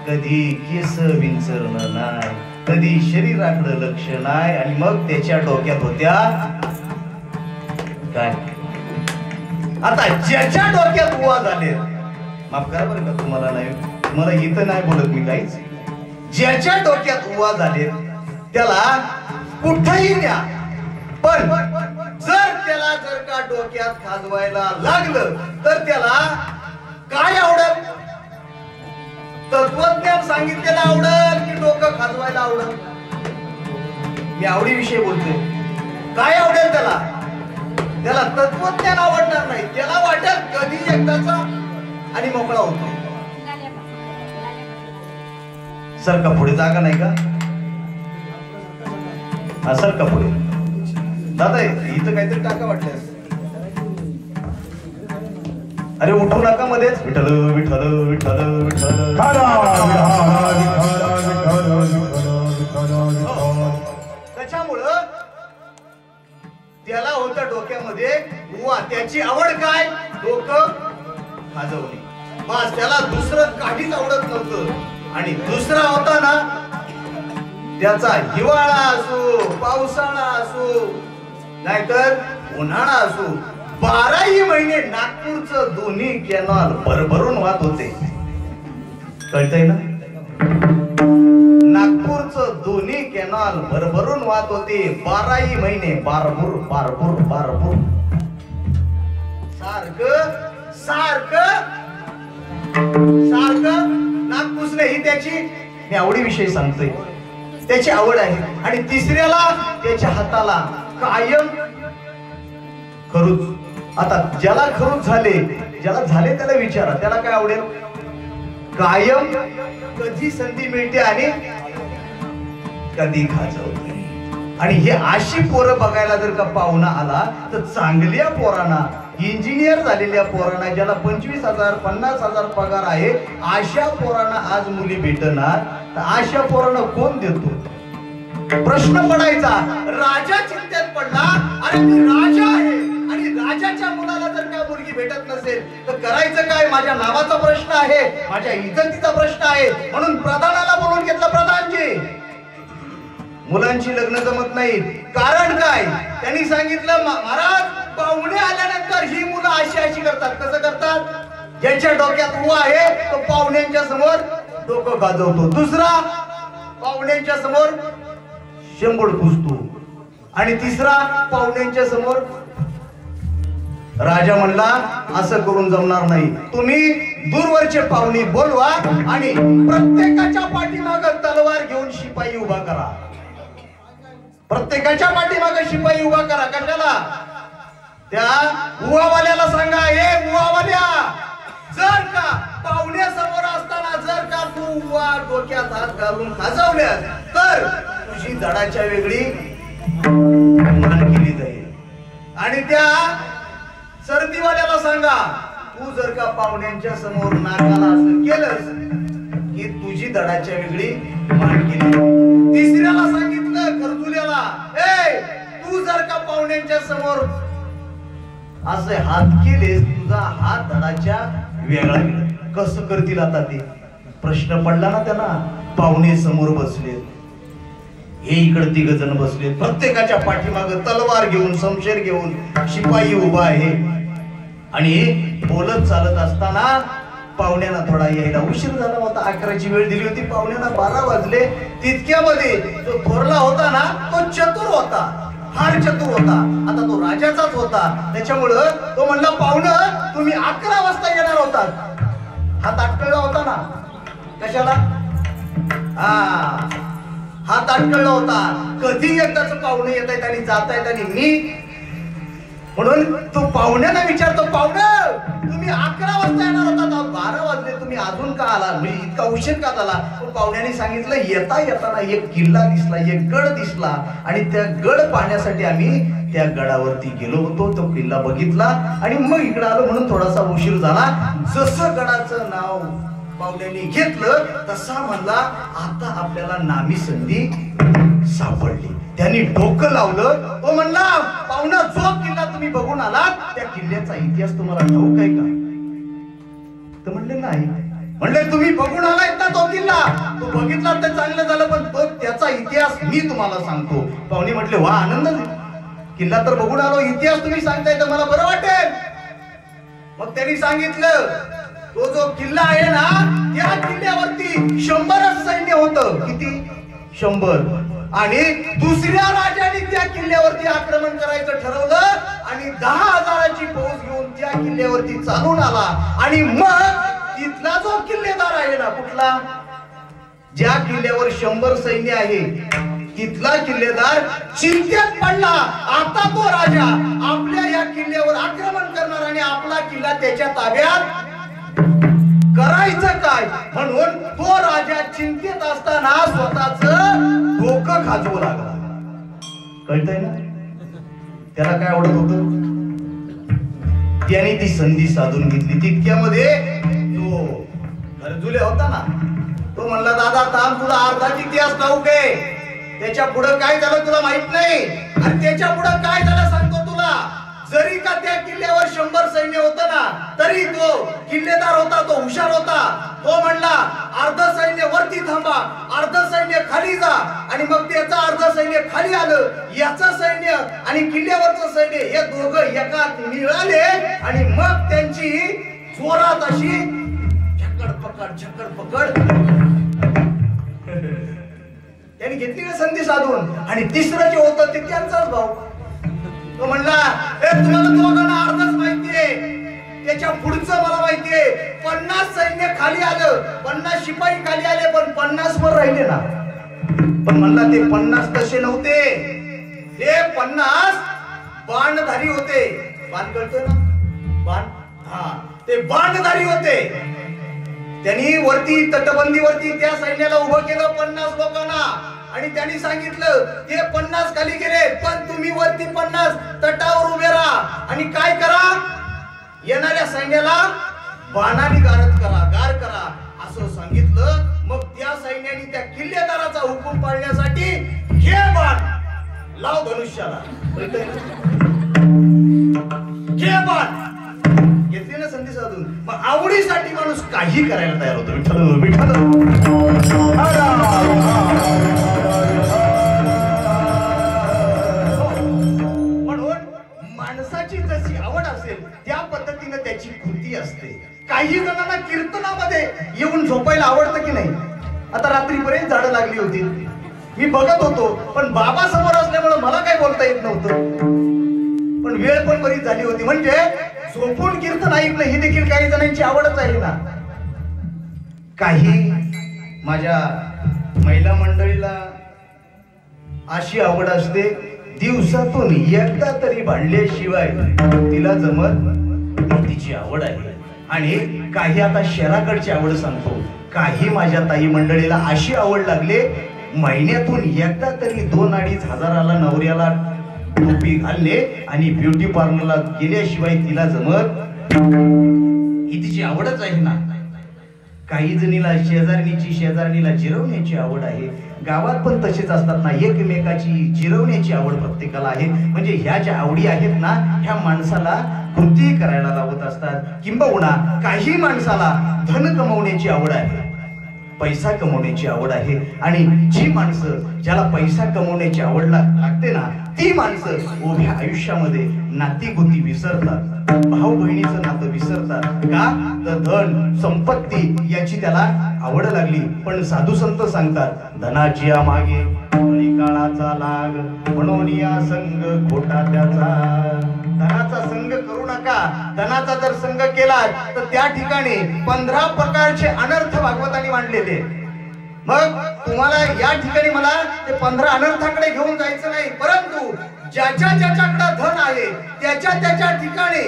कधी केस विंचरणं नाही, कधी शरीराकडे लक्ष नाही. आणि मग त्याच्या डोक्यात होत्या काय? आता ज्याच्या डोक्यात बुवा झाले, माफ करा बरं का, तुम्हाला नाही, तुम्हाला इथं नाही बोलत मी काहीच. ज्याच्या डोक्यात बुवा झाले त्याला कुठेही न्या, पण जर का डोक्यात खाजवायला लागलं तर त्याला काय आवडेल? तत्वज्ञान सांगितलेलं आवडेल की डोकं खाजवायला आवडेल? मी आवडीविषयी बोलतोय. काय आवडेल त्याला? त्याला तत्वज्ञान आवडणार नाही. त्याला वाटेल कधी एकदाचा आणि मोकळा होतो. सर का पुढे जागा नाही का? हा सर का पुढे. दादा इथं काहीतरी टाका वाटल्यास. अरे उठू नका मध्येच. विठ्ठल विठ्ठल विठ्ठल विठ्ठल. त्याच्यामुळं त्याला होतं डोक्यामध्ये बुवा. त्याची आवड काय? डोकं खाजवणे. बस, त्याला दुसरं काहीच आवडत नव्हतं. आणि दुसरा होता ना, त्याचा हिवाळा असो, पावसाळा असो, नाहीतर उन्हाळा असो, 12ही महिने नागपूरचं दोन्ही कॅनॉल भरभरून वाहत होते. कळतंय ना? नागपूरचं दोन्ही कॅनॉल भरभरून वाहत होते. 12ही महिने बारभूर बारभूर बारभूर. सारखं सारखं सारखं नागपूरने ही त्याची, मी आवडीविषयी सांगतोय, त्याची आवड आहे. आणि तिसऱ्याला त्याच्या हाताला कायम खरूच. आता ज्याला खरूच झाले, ज्याला झाले त्याला विचारा, त्याला काय आवडेल? कायम कधी संधी मिळते आणि कधी खाजवते. आणि हे अशी पोरं बघायला जर का पाहुणा आला तर चांगल्या पोरांना, इंजिनियर झालेल्या पोरांना, ज्याला 25,000 50,000 पगार आहे, अशा पोरांना आज मुली भेटणार. तर अशा पोरांना कोण देतो? प्रश्न पडायचा. राजा चिंतेत पडला, अरे मी राजा आहे आणि राजाच्या मुलाला जर का मुलगी भेटत नसेल तर करायचं काय? माझ्या नावाचा प्रश्न आहे, माझ्या इज्जतीचा प्रश्न आहे. म्हणून प्रधानाला बोलून घेतलं. प्रधानजी, मुलांची लग्न जमत नाहीत. कारण काय? त्यांनी सांगितलं, महाराज पाहुणे आल्यानंतर ही मुलं अशी अशी करतात. कसं करतात? ज्याच्या डोक्यात उवा आहे तो पाहुण्यांच्या समोर डोकं गाजवतो. दुसरा पाहुण्यांच्या समोर शेंबूड पुसतो. आणि तिसरा पाहुण्यांच्या समोर. राजा म्हणला, असं करून जमणार नाही. तुम्ही दूरवरचे पाहुणे बोलवा आणि प्रत्येकाच्या पाठीमागे तलवार घेऊन शिपाई उभा करा. प्रत्येकाच्या पाठीमागे शिपाई उभा करा. कशाला? त्या उवावाल्याला सांगा, हे उवावाल्या, जर का पाहुण्यासमोर असताना जर का तू उवा डोक्यात हात घालून खाजवल्यास तर तुझी धडाच्या वेगळी मान केली जाईल. आणि त्या सर्दीवाल्याला सांगा, तू जर का पाहुण्यांच्या समोर नाकाला असं केलंस की तुझी दडाच्या वेगळी मान केली. तिसऱ्याला सांगितलं खरजुल्याला, ए तू जर का पाहुण्यांच्या समोर असे हात केलेस तुझा हात दडाच्या वेगळा गेला. कसं करतील आता ते प्रश्न पडला ना त्यांना. पाहुणे समोर बसले, हे इकडे तिघ जण बसले, प्रत्येकाच्या पाठीमाग तलवार घेऊन शमशेर घेऊन शिपाई उभा आहे. आणि बोलत चालत असताना पाहुण्यांना थोडा यायला उशीर झाला होता. 11ची वेळ दिली होती, पाहुण्यांना 12 वाजले. तितक्यामध्ये जो थोरला होता ना तो चतुर होता, फार चतुर होता. आता तो राजाचाच होता, त्याच्यामुळं तो म्हणला, पाहुणं तुम्ही 11 वाजता येणार होतात. हा ताटकळला होता ना, कशाला? हा ताटकळला होता. कधी एकदाच पाहुणे येत आहेत आणि जात आहेत आणि मी, म्हणून तो पाहुण्यांना विचारतो, पाहुणं तुम्ही 11 वाजता येणार होता, 12 वाजले, तुम्ही अजून का आला, म्हणजे इतका उशीर का झाला? पण पाहुण्यांनी सांगितलं, येता येताना एक किल्ला दिसला, एक गड दिसला आणि त्या गड पाहण्यासाठी आम्ही त्या गडावरती गेलो होतो. तो किल्ला बघितला आणि मग इकडे आलो, म्हणून थोडासा उशीर झाला. जसं गडाचं नाव पाहुण्यांनी घेतलं तसा म्हणला, आता आपल्याला नामी संधी सापडली. त्यांनी डोकं लावलं. तो म्हणला, पाहुणा जो किल्ला तुम्ही बघून आलात त्या किल्ल्याचा इतिहास तुम्हाला ठाऊक आहे का? तर म्हणले नाही. म्हणले तुम्ही बघून आलात ना तो किल्ला, तो बघितला तर चांगलं झालं, पण तो त्याचा इतिहास मी तुम्हाला सांगतो. पाहुणे म्हटले, वा आनंद, किल्ला तर बघून आलो, इतिहास तुम्ही सांगताय तर मला बरं वाटेल. मग त्यांनी सांगितलं, तो जो किल्ला आहे ना त्या किल्ल्यावरती 100 सैन्य होतं. किती? 100. आणि दुसऱ्या राजाने त्या किल्ल्यावरती आक्रमण करायचं ठरवलं आणि 10,000ची फौज घेऊन त्या किल्ल्यावरती चालून आला. आणि मग तिथला जो किल्लेदार आहे ना, कुठला, ज्या किल्ल्यावर 100 सैन्य आहे तिथला किल्लेदार चिंतेत पडला. आता तो राजा आपल्या या किल्ल्यावर आक्रमण करणार आणि आपला किल्ला त्याच्या ताब्यात करायचं काय, म्हणून तो राजा चिंतेत असताना स्वतःच डोकं खाजवू लागला. कळतंय ना त्याला काय आवडत होतं? त्याने ती संधी साधून घेतली. तितक्यामध्ये जो खरजुले होता ना, तो म्हणला, दादा थांब, तुला अर्धाच इतिहास ठाऊक आहे, त्याच्या पुढे काय झालं तुला माहित नाही, आणि त्याच्या पुढे काय झालं सांगतो तुला. जरी का त्या किल्ल्यावर 100 सैन्य होतं ना, तरी तो किल्लेदार होता, तो हुशार होता. तो म्हणला, अर्ध सैन्य वरती थांबा, अर्ध सैन्य खाली जा. आणि मग त्याचं अर्ध सैन्य खाली आलं. याचं सैन्य आणि किल्ल्यावरचं सैन्य हे दोघं एकात मिळाले आणि मग त्यांची जोरात अशी झकड पकड त्यांनी घेतली ना संधी साधून. आणि तिसरं जे होतं ते त्यांचाच भाऊ. तो म्हणला, तुम्हाला दोघांना अर्धच माहितीये, त्याच्या पुढचं मला माहितीये. 50 सैन्य खाली आलं, 50 शिपाई खाली आले, पण 50 वर राहिले ना. पण म्हणला ते 50 तसे नव्हते, ते 50 बाणधारी होते. बाण कळतोय ना, बाण, हा, ते बाणधारी होते. त्यांनी वरती तटबंदीवरती त्या सैन्याला उभं केलं 50 लोकांना आणि त्यांनी सांगितलं ते 50 खाली गेले, पण तुम्ही वरती 50 तटावर उभे राहा आणि काय करा, येणाऱ्या सैन्याला बाणाने गार करा असं सांगितलं. मग त्या सैन्याने त्या किल्लेदाराचा हुकूम पाळण्यासाठी घे बाण, लाव धनुष्याला, घे बाण, घेतली ना संधी साधून. मग आवडीसाठी माणूस काही करायला तयार होतो. विठ्ठल विठ्ठल. म्हणून माणसाची जशी आवड असेल त्या पद्धतीने त्याची कृती असते. काही जणांना कीर्तनामध्ये येऊन झोपायला आवडतं की नाही. आता रात्रीपर्यंत झाडं लागली होती, मी बघत होतो, पण बाबा समोर असल्यामुळे मला काही बोलता येत नव्हतं. पण वेळ पण बरीच झाली होती, म्हणजे झोपून कीर्तन ऐकणं ही देखील काही जणांची आवडच आहे ना. काही माझ्या महिला मंडळीला अशी आवड असते, दिवसातून एकदा तरी भांडल्याशिवाय तिला जमत, तिची आवड आहे. आणि काही आता शहराकडची आवड सांगतो. काही माझ्या ताई मंडळीला अशी आवड लागले, महिन्यातून एकदा तरी 2-2.5 हजाराला नवऱ्याला टोपी घालणे आणि ब्युटी पार्लरला गेल्याशिवाय तिला जमत ही तिची आवडच आहे ना. काही जणीला शेजारणीला जिरवण्याची आवड आहे. गावात पण तसेच असतात ना, एकमेकाची जिरवण्याची आवड प्रत्येकाला आहे. म्हणजे ह्या ज्या आवडी आहेत ना, ह्या माणसाला कृती करायला लावत असतात. किंबहुना काही माणसाला धन कमवण्याची आवड आहे, पैसा कमवण्याची आवड आहे. आणि जी माणसं ज्याला पैसा कमवण्याची आवड लागते ना, ती माणसं उभ्या आयुष्यामध्ये नाती-गोती विसरतात, भाऊ बहिणीचं नातं विसरतात. का तर धन संपत्ती याची त्याला आवड लागली. पण साधू संत सांगतात, धनाची मागे काळाचा लाग, म्हणून या संग खोटा त्याचा. धनाचा संग करू नका. धनाचा जर संग केला तर त्या ठिकाणी 15 प्रकारचे अनर्थ भागवतांनी मांडलेले. मग तुम्हाला या ठिकाणी मला ते 15 अनर्थाकडे घेऊन जायचं नाही, परंतु ज्याच्याकडे धन आहे त्याच्या ठिकाणी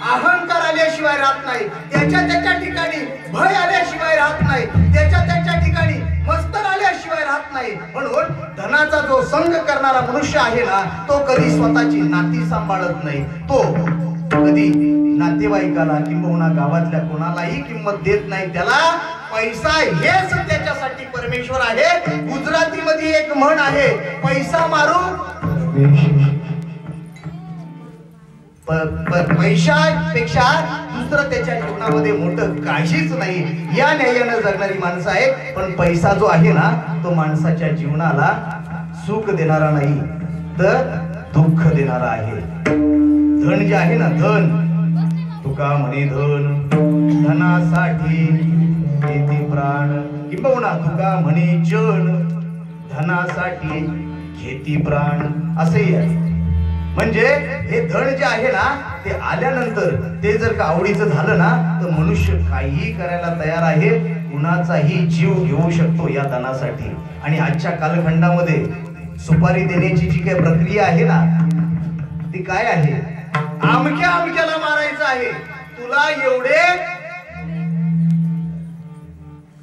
अहंकार आल्याशिवाय राहत नाही, त्याच्या ठिकाणी भय आल्याशिवाय राहत नाही, त्याच्या ठिकाणी मस्तर आल्याशिवाय राहत नाही. म्हणून धनाचा जो संग करणारा मनुष्य आहे ना, तो कधी स्वतःची नाती सांभाळत नाही. तो कधी नातेवाईकाला किंबहुना गावातल्या कोणालाही किंमत देत नाही. त्याला पैसा हेच त्याच्यासाठी परमेश्वर आहे. गुजरातीमध्ये एक म्हण आहे, पैसा मारू पैशापेक्षा दुसरं त्याच्या जीवनामध्ये मोठं काहीच नाही. या न्यायानं जगणारी माणसं आहेत. पण पैसा जो आहे ना, तो माणसाच्या जीवनाला सुख देणारा नाही तर दुःख देणारा आहे. धन जे आहे ना, धन तुका म्हणे धन धनासाठी घेती प्राण, किंबहुना तुका म्हणे जन धनासाठी घेती प्राण, असंही आहे. म्हणजे हे धन जे आहे ना, ते आल्यानंतर ते जर का आवडीचं झालं ना, तर मनुष्य काहीही करायला तयार आहे, कुणाचाही जीव घेऊ शकतो या धनासाठी. आणि आजच्या कालखंडामध्ये सुपारी देण्याची जी काही प्रक्रिया आहे ना, ती काय आहे? आमक्याला मारायचं आहे, तुला एवढे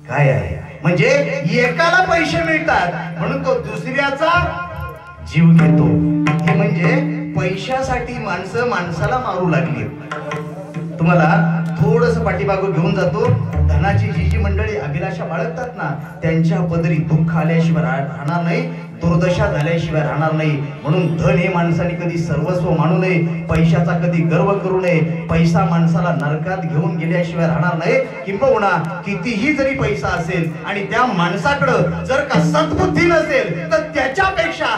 काय आहे. म्हणजे एकाला पैसे मिळतात म्हणून तो दुसऱ्याचा जीव घेतो. हे म्हणजे पैशासाठी माणसं माणसाला मारू लागली. तुम्हाला थोडस पाठीमागं घेऊन जातो. धनाची जी मंडळी अभिलाषा बाळगतात ना, त्यांच्या पदरी दुःख आल्याशिवाय राहणार नाही, दुर्दशा झाल्याशिवाय राहणार नाही. म्हणून धन हे माणसाने कधी सर्वस्व मानू नये, पैशाचा कधी गर्व करू नये. पैसा माणसाला नरकात घेऊन गेल्याशिवाय राहणार नाही. किंबहुना कितीही जरी पैसा असेल आणि त्या माणसाकडं जर का सद्बुद्धी नसेल तर त्याच्यापेक्षा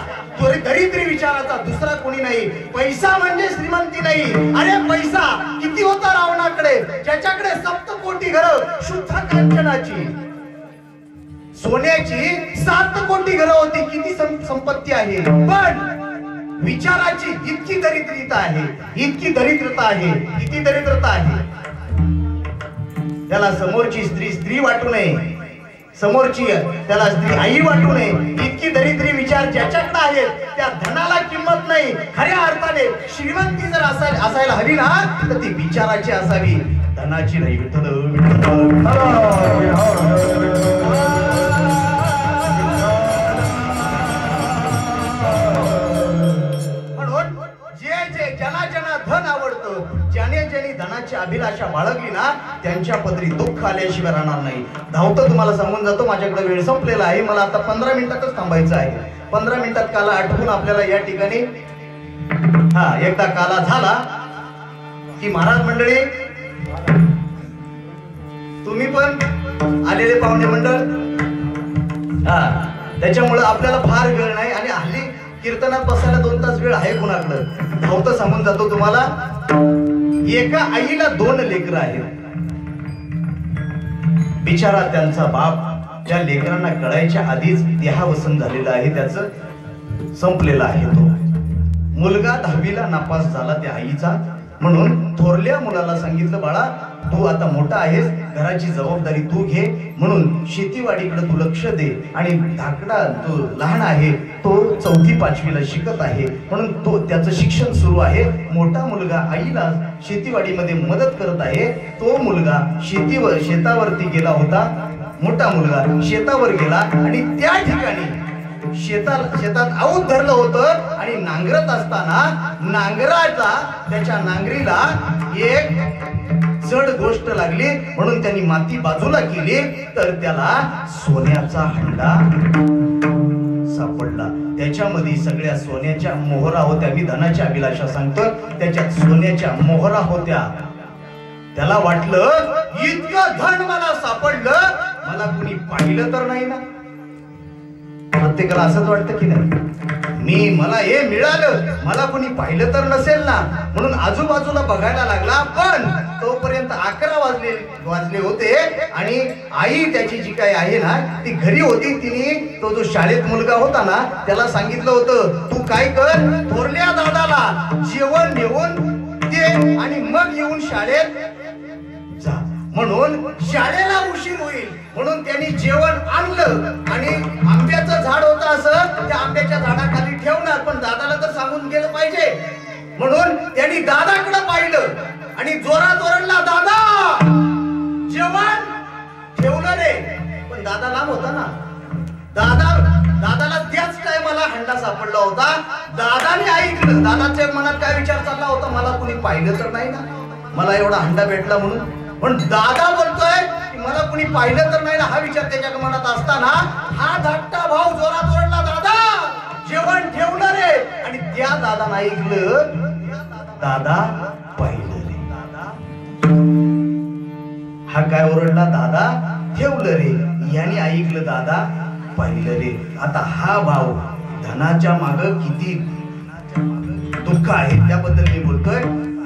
दरिद्री विचाराचा दुसरा कोणी नाही. पैसा म्हणजे श्रीमंती नाही. अरे पैसा किती होता रावणाकडे, ज्याच्याकडे 7 कोटी घरं शुद्ध कांचनाची सोन्याची 7 कोटी घरं होती. किती संपत्ती आहे, पण विचाराची इतकी दरिद्रता आहे, इतकी दरिद्रता आहे, किती दरिद्रता आहे. त्याला समोरची स्त्री वाटू नये, समोरची त्याला स्त्री आई वाटू नये. इतकी दरिद्री विचार ज्याच्याकडे आहेत त्या धनाला किंमत नाही. खऱ्या अर्थाने श्रीमंती जर असायला हवी ना, तर ती विचाराची असावी, धनाची नाही. ज्यांना धन आवडतं, ज्याने धनाची अभिलाषा बाळगली ना, त्यांच्या पदरी दुःख आल्याशिवाय राहणार नाही. धावतं तुम्हाला सांगून जातो, माझ्याकडे वेळ संपलेला आहे. मला आता 15 मिनिटातच थांबायचं आहे. 15 मिनिटात काला आठवून आपल्याला या ठिकाणी एकदा काला झाला की महाराज मंडळी, तुम्ही पण आलेले पाहुणे मंडळ, त्याच्यामुळे आपल्याला फार वेळ नाही. आणि हल्ली कीर्तनात बसायला 2 तास वेळ आहे कुणाकडं. धावतं सांगून जातो तुम्हाला, एका आईला 2 लेकरं आहेत. बिचारा त्यांचा बाप त्या लेकरांना कळायच्या आधीच देहावसन झालेला आहे, त्याचं संपलेला आहे. तो मुलगा 10वीला नापास झाला त्या आईचा. म्हणून थोरल्या मुलाला सांगितलं, बाळा तू आता मोठा आहेस, घराची जबाबदारी तू घे, म्हणून शेतीवाडीकडे तू लक्ष दे. आणि धाकटा तो लहान आहे, तो 4थी 5वीला शिकत आहे, म्हणून तो त्याचं शिक्षण सुरू आहे. मोठा मुलगा आईला शेतीवाडीमध्ये मदत करत आहे. तो मुलगा शेतावरती गेला होता. मोठा मुलगा शेतावर गेला आणि त्या ठिकाणी शेतात आऊत धरलं होतं आणि नांगरत असताना त्याच्या नांगरीला एक जड गोष्ट लागली, म्हणून त्यांनी माती बाजूला केली, तर त्याला सोन्याचा हंडा सापडला. त्याच्यामध्ये सगळ्या सोन्याच्या मोहरा होत्या. मी धनाच्या अभिलाषा सांगतो, त्याच्यात सोन्याच्या मोहरा होत्या. त्याला वाटलं इतकं धन मला सापडलं, मला कुणी पाहिलं तर नाही ना. प्रत्येकाला असंच वाटतं की नाही, मला हे मिळालं, मला कुणी पाहिलं तर नसेल ना, म्हणून आजूबाजूला बघायला लागला. पण तोपर्यंत 11 वाजले होते आणि आई त्याची जी काही आहे ना ती घरी होती. तिने तो जो शाळेत मुलगा होता ना त्याला सांगितलं होतं, तू काय कर, थोरल्या दादाला जेवण नेऊन दे आणि मग येऊन शाळेत जा, म्हणून शाळेला उशीर होईल. म्हणून त्यांनी जेवण आणलं आणि आंब्याचं झाड होतं असं त्या आंब्याच्या झाडाखाली ठेवणार, पण दादाला तर सांगून गेलं पाहिजे, म्हणून त्यांनी दादाकडे पाहिलं आणि जोरात ओरडला, दादा जेवण ठेवलं रे. पण दादा लांब होता ना. दादाला त्याच टायमाला हंडा सापडला होता. दादाने ऐकलं. दादाच्या मनात काय विचार चालला होता, मला कुणी पाहिलं तर नाही ना, मला एवढा हंडा भेटला म्हणून. पण दादा बोलतोय की मला कुणी पाहिलं तर नाही ना, हा विचार त्याच्या मनात असताना हा धाकटा भाऊ जोरात ओरडला, दादा जेवण ठेवलं रे. आणि त्या दादाने ऐकलं, दादा पाहिलं रे. हा काय ओरडला, दादा ठेवलं रे. याने ऐकलं, दादा पाहिलं रे. आता हा भाऊ धनाच्या माग किती दुःख आहे त्याबद्दल मी बोलतोय.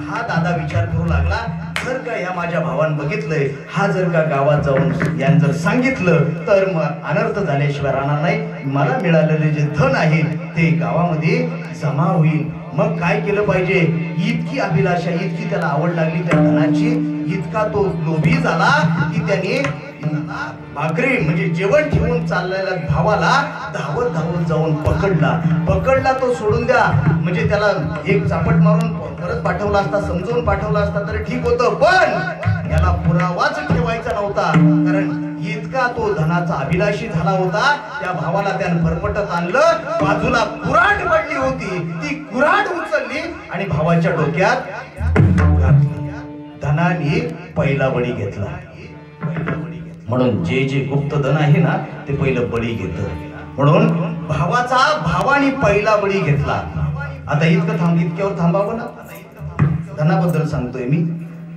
हा दादा विचार करू लागला, जर का या माझ्या भावानं बघितलंय, हा जर का गावात जाऊन यानं जर सांगितलं तर मग अनर्थ झाल्याशिवाय राहणार नाही. मला मिळालेले जे धन आहे ते गावामध्ये जमा होईल. मग काय केलं पाहिजे, इतकी अभिलाषा, इतकी त्याला आवड लागली त्या धनाची, इतका तो लोभी झाला की त्याने भाकरी म्हणजे जेवण ठेवून चाललेल्या भावाला धावत जाऊन पकडला. तो सोडून द्या, म्हणजे त्याला एक चापट मारून परत पाठवला असता, समजून पाठवला असता तर ठीक होतं, पण याला पुरावाच ठेवायचा नव्हता. कारण इतका तो धनाचा अभिलाषी झाला होता. त्या भावाला त्यानं फरफटत आणलं. बाजूला कुऱ्हाड पडली होती, ती कुऱ्हाड उचलली आणि भावाच्या डोक्यात घातली. धनाने पहिला बळी घेतला. म्हणून जे गुप्त धन आहे ना ते पहिलं बळी घेतं. म्हणून भावाने पहिला बळी घेतला. आता इतक्यावर थांबावं ना. धनाबद्दल सांगतोय मी.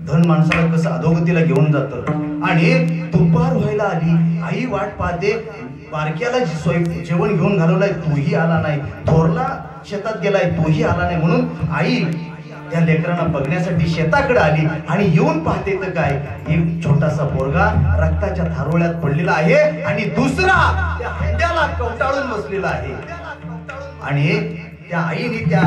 धन माणसाला कसं अधोगतीला घेऊन जातं. आणि दुपार व्हायला आली, आई वाट पाहते. बारक्याला जेवण घेऊन घालवलाय, तोही आला नाही. थोरला शेतात गेलाय, तोही आला नाही. म्हणून आई त्या लेकरांना बघण्यासाठी शेताकडे आली आणि येऊन पाहते तर काय, एक छोटासा पोरगा रक्ताच्या थारोळ्यात पडलेला आहे आणि दुसरा त्या हंड्याला कवटाळून बसलेला आहे. आणि त्या आईने त्या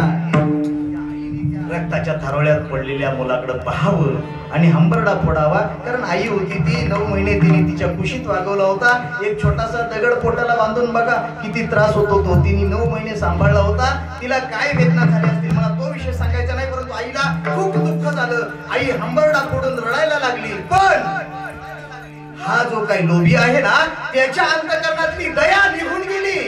रक्ताच्या थारोळ्यात पडलेल्या मुलाकडे पाहावं आणि हंबरडा फोडावा. कारण आई होती ती, 9 महिने तिने तिच्या कुशीत वागवला होता. एक छोटासा दगड पोटाला बांधून बघा किती त्रास होतो तो. तिने 9 महिने सांभाळला होता. तिला काय वेदना झाल्या असतील मला तो विषय सांगायचा नाही, परंतु आईला खूप दुःख झालं. आई हंबरडा फोडून रडायला लागली. पण हा जो काही लोभी आहे ना त्याच्या अंतःकरणातली दया निघून गेली.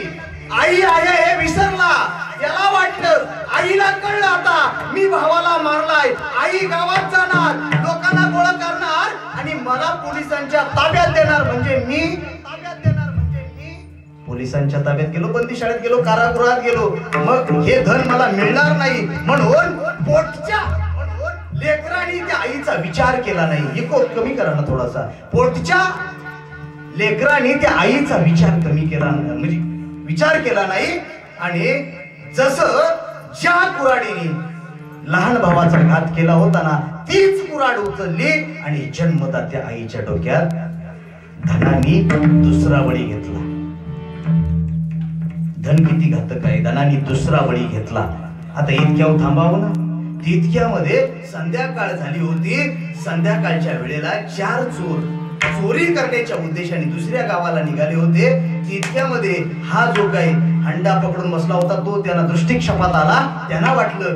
आई आहे हे विसरला. त्याला वाटलं, आईला कळलं आता मी भावाला मारलाय, आई गावात जाणार, लोकांना गोळा करणार आणि मला पोलिसांच्या ताब्यात देणार. म्हणजे मी पोलिसांच्या ताब्यात गेलो, बंदी शाळेत गेलो, कारागृहात गेलो, मग हे धन मला मिळणार नाही. म्हणून पोटच्या लेकरांनी त्या आईचा विचार केला नाही. इको कमी करा ना थोडासा. पोटच्या लेकरांनी त्या आईचा विचार कमी केला, म्हणजे विचार केला नाही. आणि जसं ज्या कुऱ्हाडीने लहान भावाचा घात केला होता ना तीच कुऱ्हाड उचलली आणि जन्मदात्या आईच्या डोक्यात धनानी दुसरा बळी घेतला. धन किती घातक आहे. धनानी दुसरा बळी घेतला. आता इतक्यावर थांबावं ना. तितक्यामध्ये संध्याकाळ झाली होती. संध्याकाळच्या वेळेला 4 चोर चोरी करण्याच्या उद्देशाने दुसऱ्या गावाला निघाले होते. तितक्यामध्ये हा जो काही हंडा पकडून बसला होता तो त्यांना दृष्टिक्षेपात आला. त्यांना वाटलं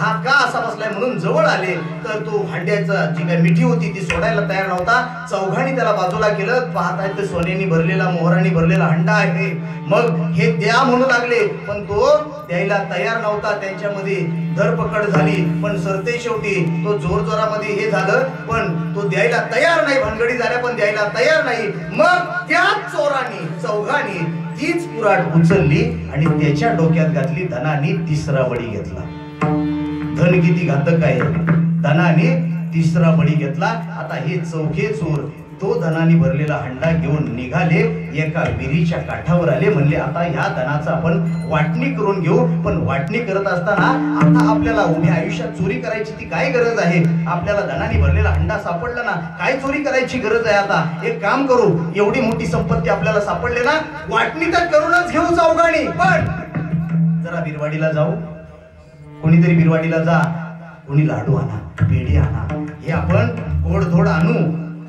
हा का असा बसलाय, म्हणून जवळ आले तर तो हंड्याचा जी काही मिठी होती ती सोडायला तयार नव्हता. चौघांनी त्याला बाजूला केलं. पाहताय तर सोन्यानी भरलेला, मोहरांनी भरलेला हंडा आहे. मग हे द्या म्हणू लागले, पण तो द्यायला तयार नव्हता. त्यांच्यामध्ये धरपकड झाली, पण सरते शेवटी तो जोरजोरामध्ये हे झालं, पण तो द्यायला तयार नाही. भानगडी झाल्या पण द्यायला तयार नाही. मग त्याच चोरांनी चौघांनी तीच कुऱ्हाड उचलली आणि त्याच्या डोक्यात घातली. धनाने तिसरा बळी घेतला. धन किती घातक आहे. धनाने तिसरा बळी घेतला. आता हे चौघे चोर तो धनाने भरलेला हंडा घेऊन निघाले. एका विहिरीच्या काठावर आले. म्हणले आता ह्या धनाचा आपण वाटणी करून घेऊ. पण वाटणी करत असताना आता आपल्याला उभ्या आयुष्यात चोरी करायची ती काय गरज आहे. आपल्याला धनाने भरलेला हंडा सापडला ना, काय चोरी करायची गरज आहे. आता एक काम करू, एवढी मोठी संपत्ती आपल्याला सापडले ना, वाटणी तर करूनच घेऊ चौघांनी. पण जरा बिरवाडीला जाऊ. कोणीतरी बिरवाडीला जा, कोणी लाडू आणा, पेढे आणा, हे आपण गोडधोड आणू,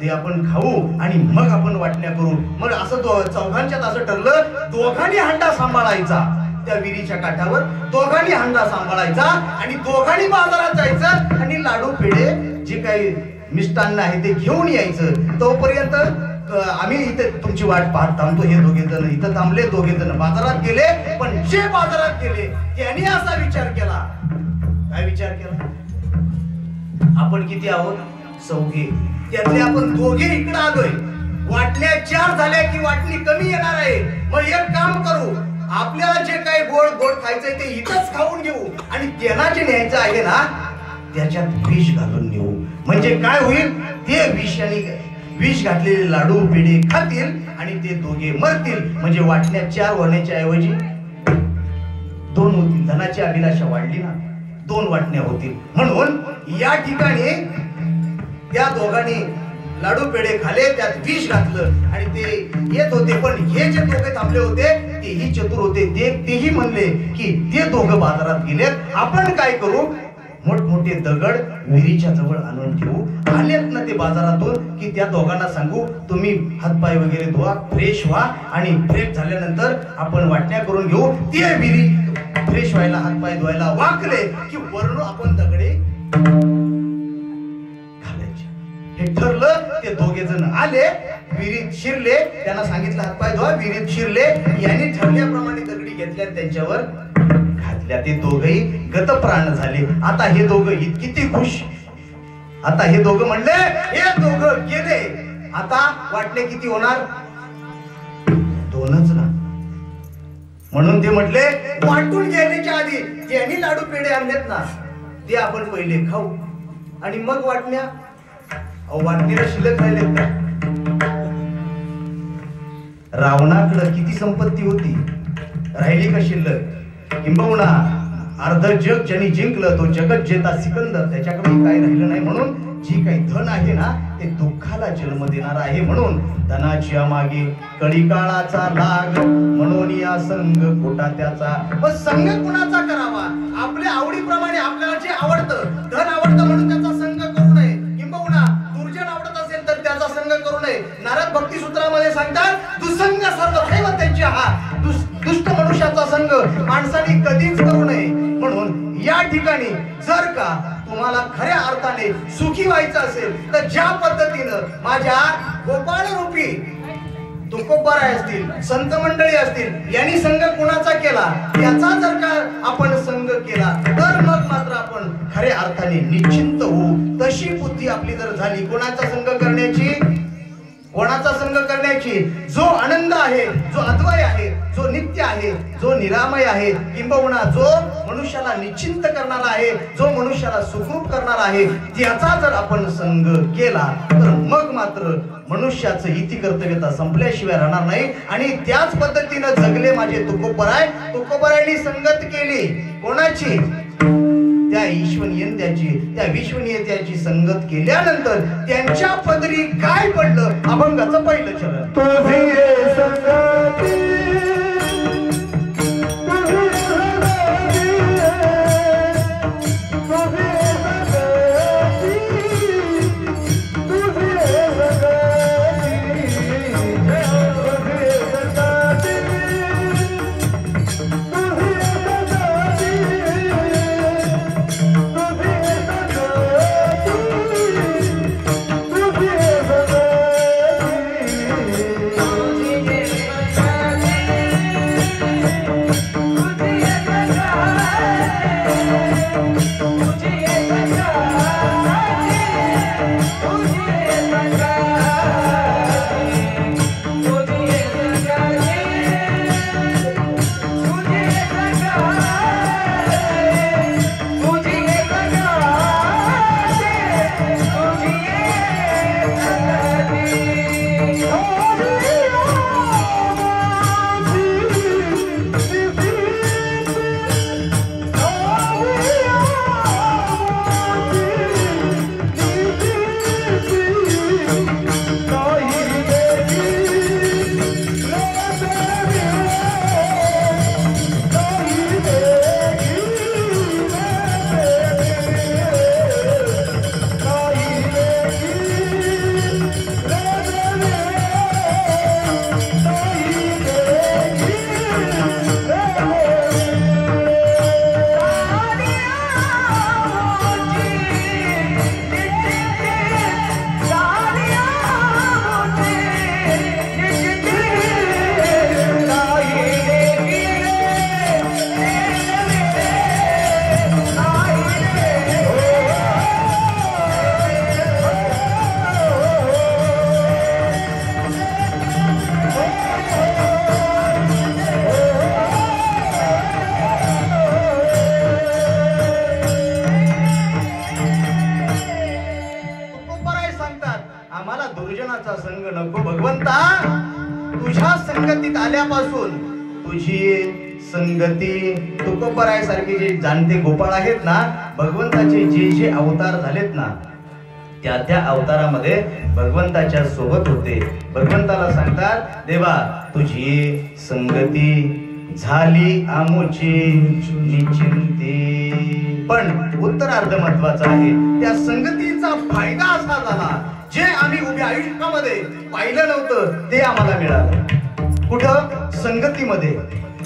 ते आपण खाऊ आणि मग आपण वाटण्या करू. मग असं चौघांच्यात असं ठरलं, दोघांनी हंडा सांभाळायचा. त्या विहिरीच्या काठावर दोघांनी हंडा सांभाळायचा आणि दोघांनी बाजारात जायचं आणि लाडू पेढे जे काही मिष्टान्न आहे ते घेऊन यायचं. तोपर्यंत आम्ही इथे तुमची वाट पाहत थांबतो. हे दोघे जण इथं थांबले. दोघे जण बाजारात गेले. पण जे बाजारात गेले त्यांनी असा विचार केला. काय विचार केला. आपण किती आहोत. चौघे. त्यातले आपण दोघे इकडे आलोय. वाटण्या 4 झाल्या की वाटणी कमी येणार आहे. मग एक काम करू, आपल्याला जे काही गोड गोड खायचंय ते इथंच खाऊन घेऊ आणि त्यांना जे न्यायचं आहे ना त्याच्यात विष घालून नेऊ. म्हणजे काय होईल, ते विष घातलेले लाडू पेढे खातील आणि ते दोघे मरतील. म्हणजे वाटण्या 4 होण्याच्या ऐवजी 2 होतील. धनाची अभिलाषा वाढली ना, 2 वाटण्या होतील. म्हणून या ठिकाणी त्या दोघांनी लाडू पेढे खाले, त्यात विष घातलं आणि ते येत होते. पण हे जे दोघे थांबले होते तेही चतुर होते. तेही म्हणले की ते दोघं बाजारात गेलेत, आपण काय करू, मोठमोठे दगड विहिरीच्या जवळ आणून ठेवू. आलेत ना ते बाजारातून की त्या दोघांना सांगू, तुम्ही हातपाय वगैरे धुवा, फ्रेश व्हा आणि फ्रेश झाल्यानंतर आपण वाटण्या करून घेऊ. ते विहिरी फ्रेश व्हायला, हातपाय धुवायला वाकले की वरून आपण दगडे घालायचे. हे ठरलं. ते दोघे जण आले, विहिरीत शिरले. त्यांना सांगितलं हातपाय धुवा, विहिरीत शिरले. यांनी ठरल्याप्रमाणे दगडी घेतल्या, त्यांच्यावर घातल्या. ते दोघही गतप्राण झाले. आता हे दोघं किती खुश. आता हे दोघं म्हणले, हे दोघं गेले, आता वाटले किती होणार, 2च ना. म्हणून ते म्हटले, वाटून गेल्याच्या आधी त्यांनी लाडू पेढे आणलेत ना ते आपण पहिले खाऊ आणि मग वाटण्या. वाटणीला शिल्लक राहिलेत का. रावणाकडे किती संपत्ती होती, राहिली का शिल्लक. किंबहुना अर्ध जग ज्यांनी जिंकलं तो जगत जेता सिकंदर, त्याच्याकडे काही राहिलं नाही. म्हणून जी काही धन आहे ना ते दुःखाला जन्म देणार आहे. म्हणून धनाची मागे कळीकाळाचा लाग, म्हणून या संग खोटा त्याचा. पण संग कुणाचा करावा, आपल्या आवडीप्रमाणे. आपल्याला जे आवडतं, धन आवडतं म्हणून त्याचा संग करू नये. किंबहुना दुर्जन आवडत असेल तर त्याचा संग करू नये. नारद भक्ती सूत्रामध्ये सांगतात, दुसंग सर्वथैव त्याच्या. दुष्ट मनुष्याचा संग माणसाने कधीच करू नये. म्हणून या ठिकाणी जर का तुम्हाला खऱ्या अर्थाने सुखी व्हायचं असेल तर ज्या पद्धतीनं माझ्या गोपाळ रूपी तुकोबाराय असतील, संत मंडळी असतील, यांनी संघ कुणाचा केला, त्याचा जर का आपण संघ केला तर मग मात्र आपण खऱ्या अर्थाने निश्चिंत होऊ. तशी बुद्धी आपली जर झाली, कोणाचा संघ करण्याची, कोणाचा संघ करण्याची, जो आनंद आहे, जो अद्वय आहे, जो नित्य आहे, जो निरामय आहे, किंबहुना जो मनुष्याला निश्चिंत करणारा आहे, जो मनुष्याला सुखरूप करणारा आहे, त्याचा जर आपण संघ केला तर मग मात्र मनुष्याचं इति कर्तव्यता संपल्याशिवाय राहणार नाही. आणि त्याच पद्धतीनं जगले माझे तुकोबराय. तुकोबरायांनी संगत केली कोणाची, त्या ईश्वरीयतेची, त्या विश्वनीयतेची संगत केल्यानंतर त्यांच्या पदरी काय पडलं, अभंगाचं पहिलं चरण. कुणाचा संग नको भगवंता. तुझ्या संगतीत आल्यापासून तुझी संगती तुकोबरायासारखे जे जाणते गोपाळ आहेत ना, भगवंताचे जे जे अवतार झालेत ना, त्या त्या अवतारामध्ये भगवंताच्या सोबत होते. भगवंताला सांगतात, देवा तुझी संगती झाली आमुची निश्चिंती. पण उत्तरार्ध महत्वाचा आहे. त्या संगतीचा फायदा असा झाला, जे आम्ही उभ्या आयुष्यामध्ये पाहिलं नव्हतं ते आम्हाला मिळालं. कुठं? संगतीमध्ये.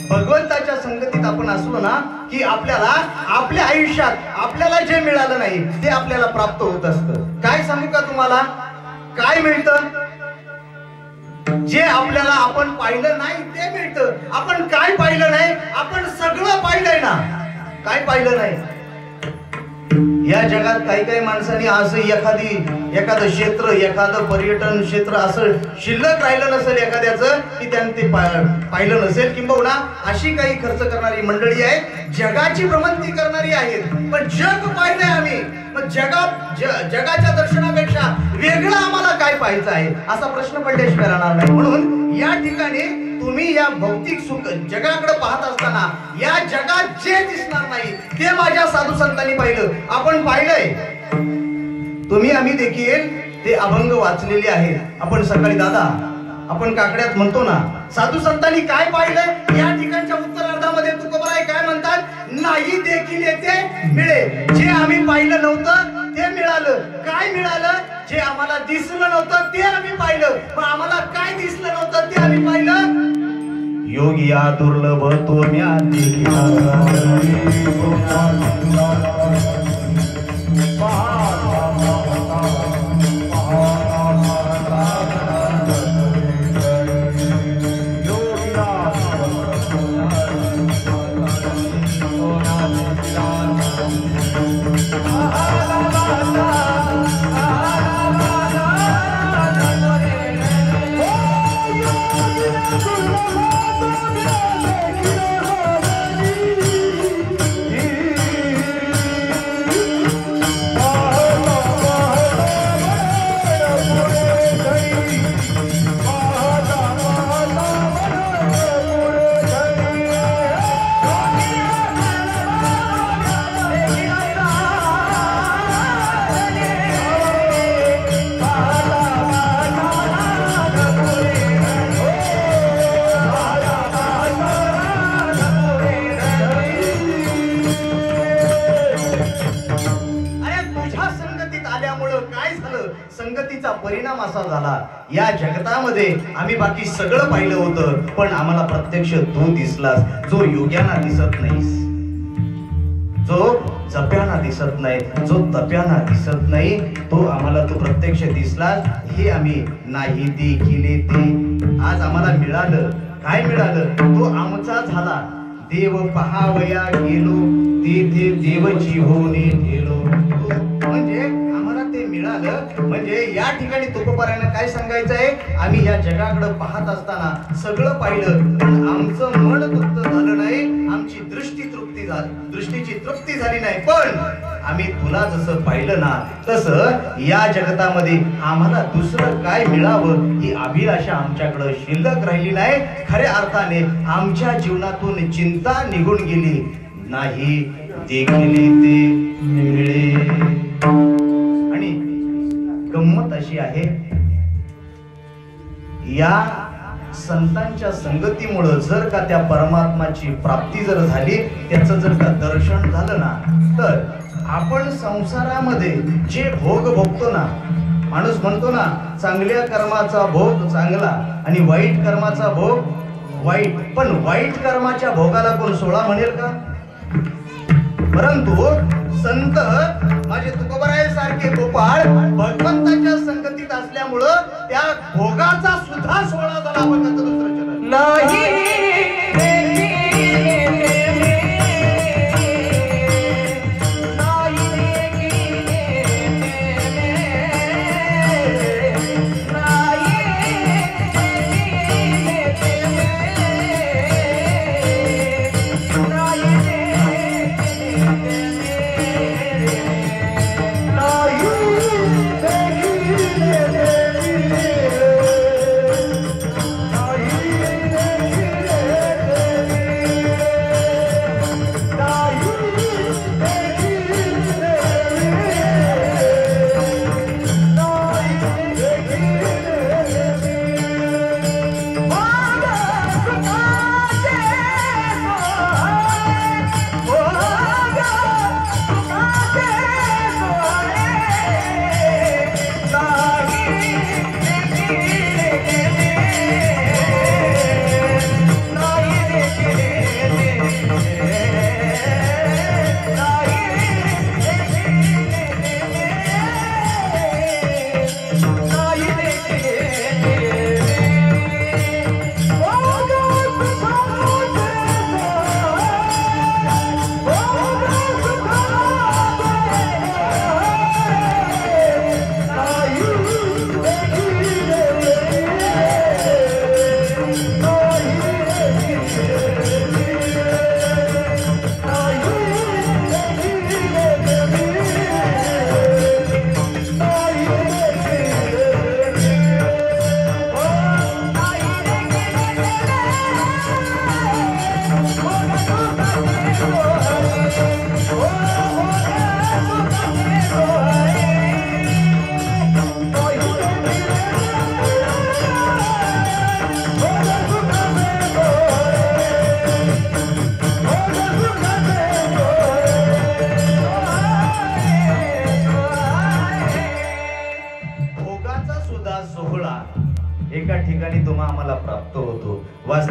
भगवंताच्या संगतीत आपण असलो ना की आपल्याला आपल्या आयुष्यात आपल्याला जे मिळालं नाही ते आपल्याला प्राप्त होत असतं. काय सांगू का तुम्हाला, काय मिळतं? जे आपल्याला आपण पाहिलं नाही ते मिळतं. आपण काय पाहिलं नाही? आपण सगळं पाहिलंय ना. काय पाहिलं नाही? या जगात काही काही माणसांनी असं एखादं क्षेत्र, एखादं पर्यटन क्षेत्र असं शिल्लक राहिलं नसेल एखाद्याचं की त्याने ते पाहिलं नसेल. किंबहुना अशी काही खर्च करणारी मंडळी आहे, जगाची भ्रमंती करणारी आहेत, पण जग पाहिलंय आम्ही. पण जगाच्या दर्शनापेक्षा वेगळं आम्हाला काय पाहायचं आहे असा प्रश्न पडल्याशिवाय राहणार नाही. म्हणून या ठिकाणी तुम्ही या भौतिक सुख जगाकडे पाहत असताना या जगात जे दिसणार नाही ते माझ्या साधू संतांनी पाहिलं. आपण पाहिलंय. तुम्ही आम्ही देखील ते अभंग वाचलेले आहेत. आपण सकाळी दादा आपण काकड्यात म्हणतो ना, साधू संतांनी काय पाहिलंय? या ठिकाणच्या उत्तरार्धामध्ये तुकोबराय काय म्हणतात? नाही देखील येते मिळे. जे आम्ही पाहिलं नव्हतं ते मिळालं. काय मिळालं? जे आम्हाला दिसलं नव्हतं ते आम्ही पाहिलं. पण आम्हाला काय दिसलं नव्हतं ते आम्ही पाहिलं. योगिया दुर्लभ तो म्या संगतीचा परिणाम असा झाला, या जगतामध्ये आम्ही बाकी सगळं पाहिलं होतं पण आम्हाला प्रत्यक्ष तू दिसलास, जो योग्याना दिसत नाहीस, जो जप्याना दिसत नाही, जो तप्याना दिसत नाही, तो आम्हाला तू प्रत्यक्ष दिसलास. हे आम्ही नाही ते केले ते आज आम्हाला मिळालं. काय मिळालं? तो आमचा झाला. देव पहावया गेलो तेथे देवची होणे गेलो. म्हणजे आम्हाला ते मिळालं. म्हणजे या ठिकाणी तुकोबारायांना काय सांगायचं आहे? आम्ही या जगाकडे पाहत असताना सगळं पाहिलं पण आमचं मन तृप्त झालं नाही, आमची दृष्टीची तृप्ती झाली नाही. पण आम्ही तुला जसं पाहिलं ना तसं या जगतामध्ये आम्हाला दुसरं काय मिळावं ही अभिलाषा आमच्याकडे शिल्लक राहिली नाही. खऱ्या अर्थाने आमच्या जीवनातून चिंता निघून गेली. नाही देखील ते मिळे. आणि गंमत अशी आहे, या संतांच्या संगतीमुळे जर का त्या परमात्माची प्राप्ती जर झाली, त्याचं जर का दर्शन झालं ना, तर आपण संसारामध्ये जे भोग भोगतो ना, माणूस म्हणतो ना चांगल्या कर्माचा भोग चांगला आणि वाईट कर्माचा भोग वाईट. पण वाईट कर्माच्या भोगाला कोण सोळा म्हणेल का? परंतु संत माझे तुकोबारायांसारखे गोपाळ भगवंताच्या संगतीत असल्यामुळं त्या भोगाचा सुद्धा सोहळा झाला. भगवंत दुसरं चरण नाही.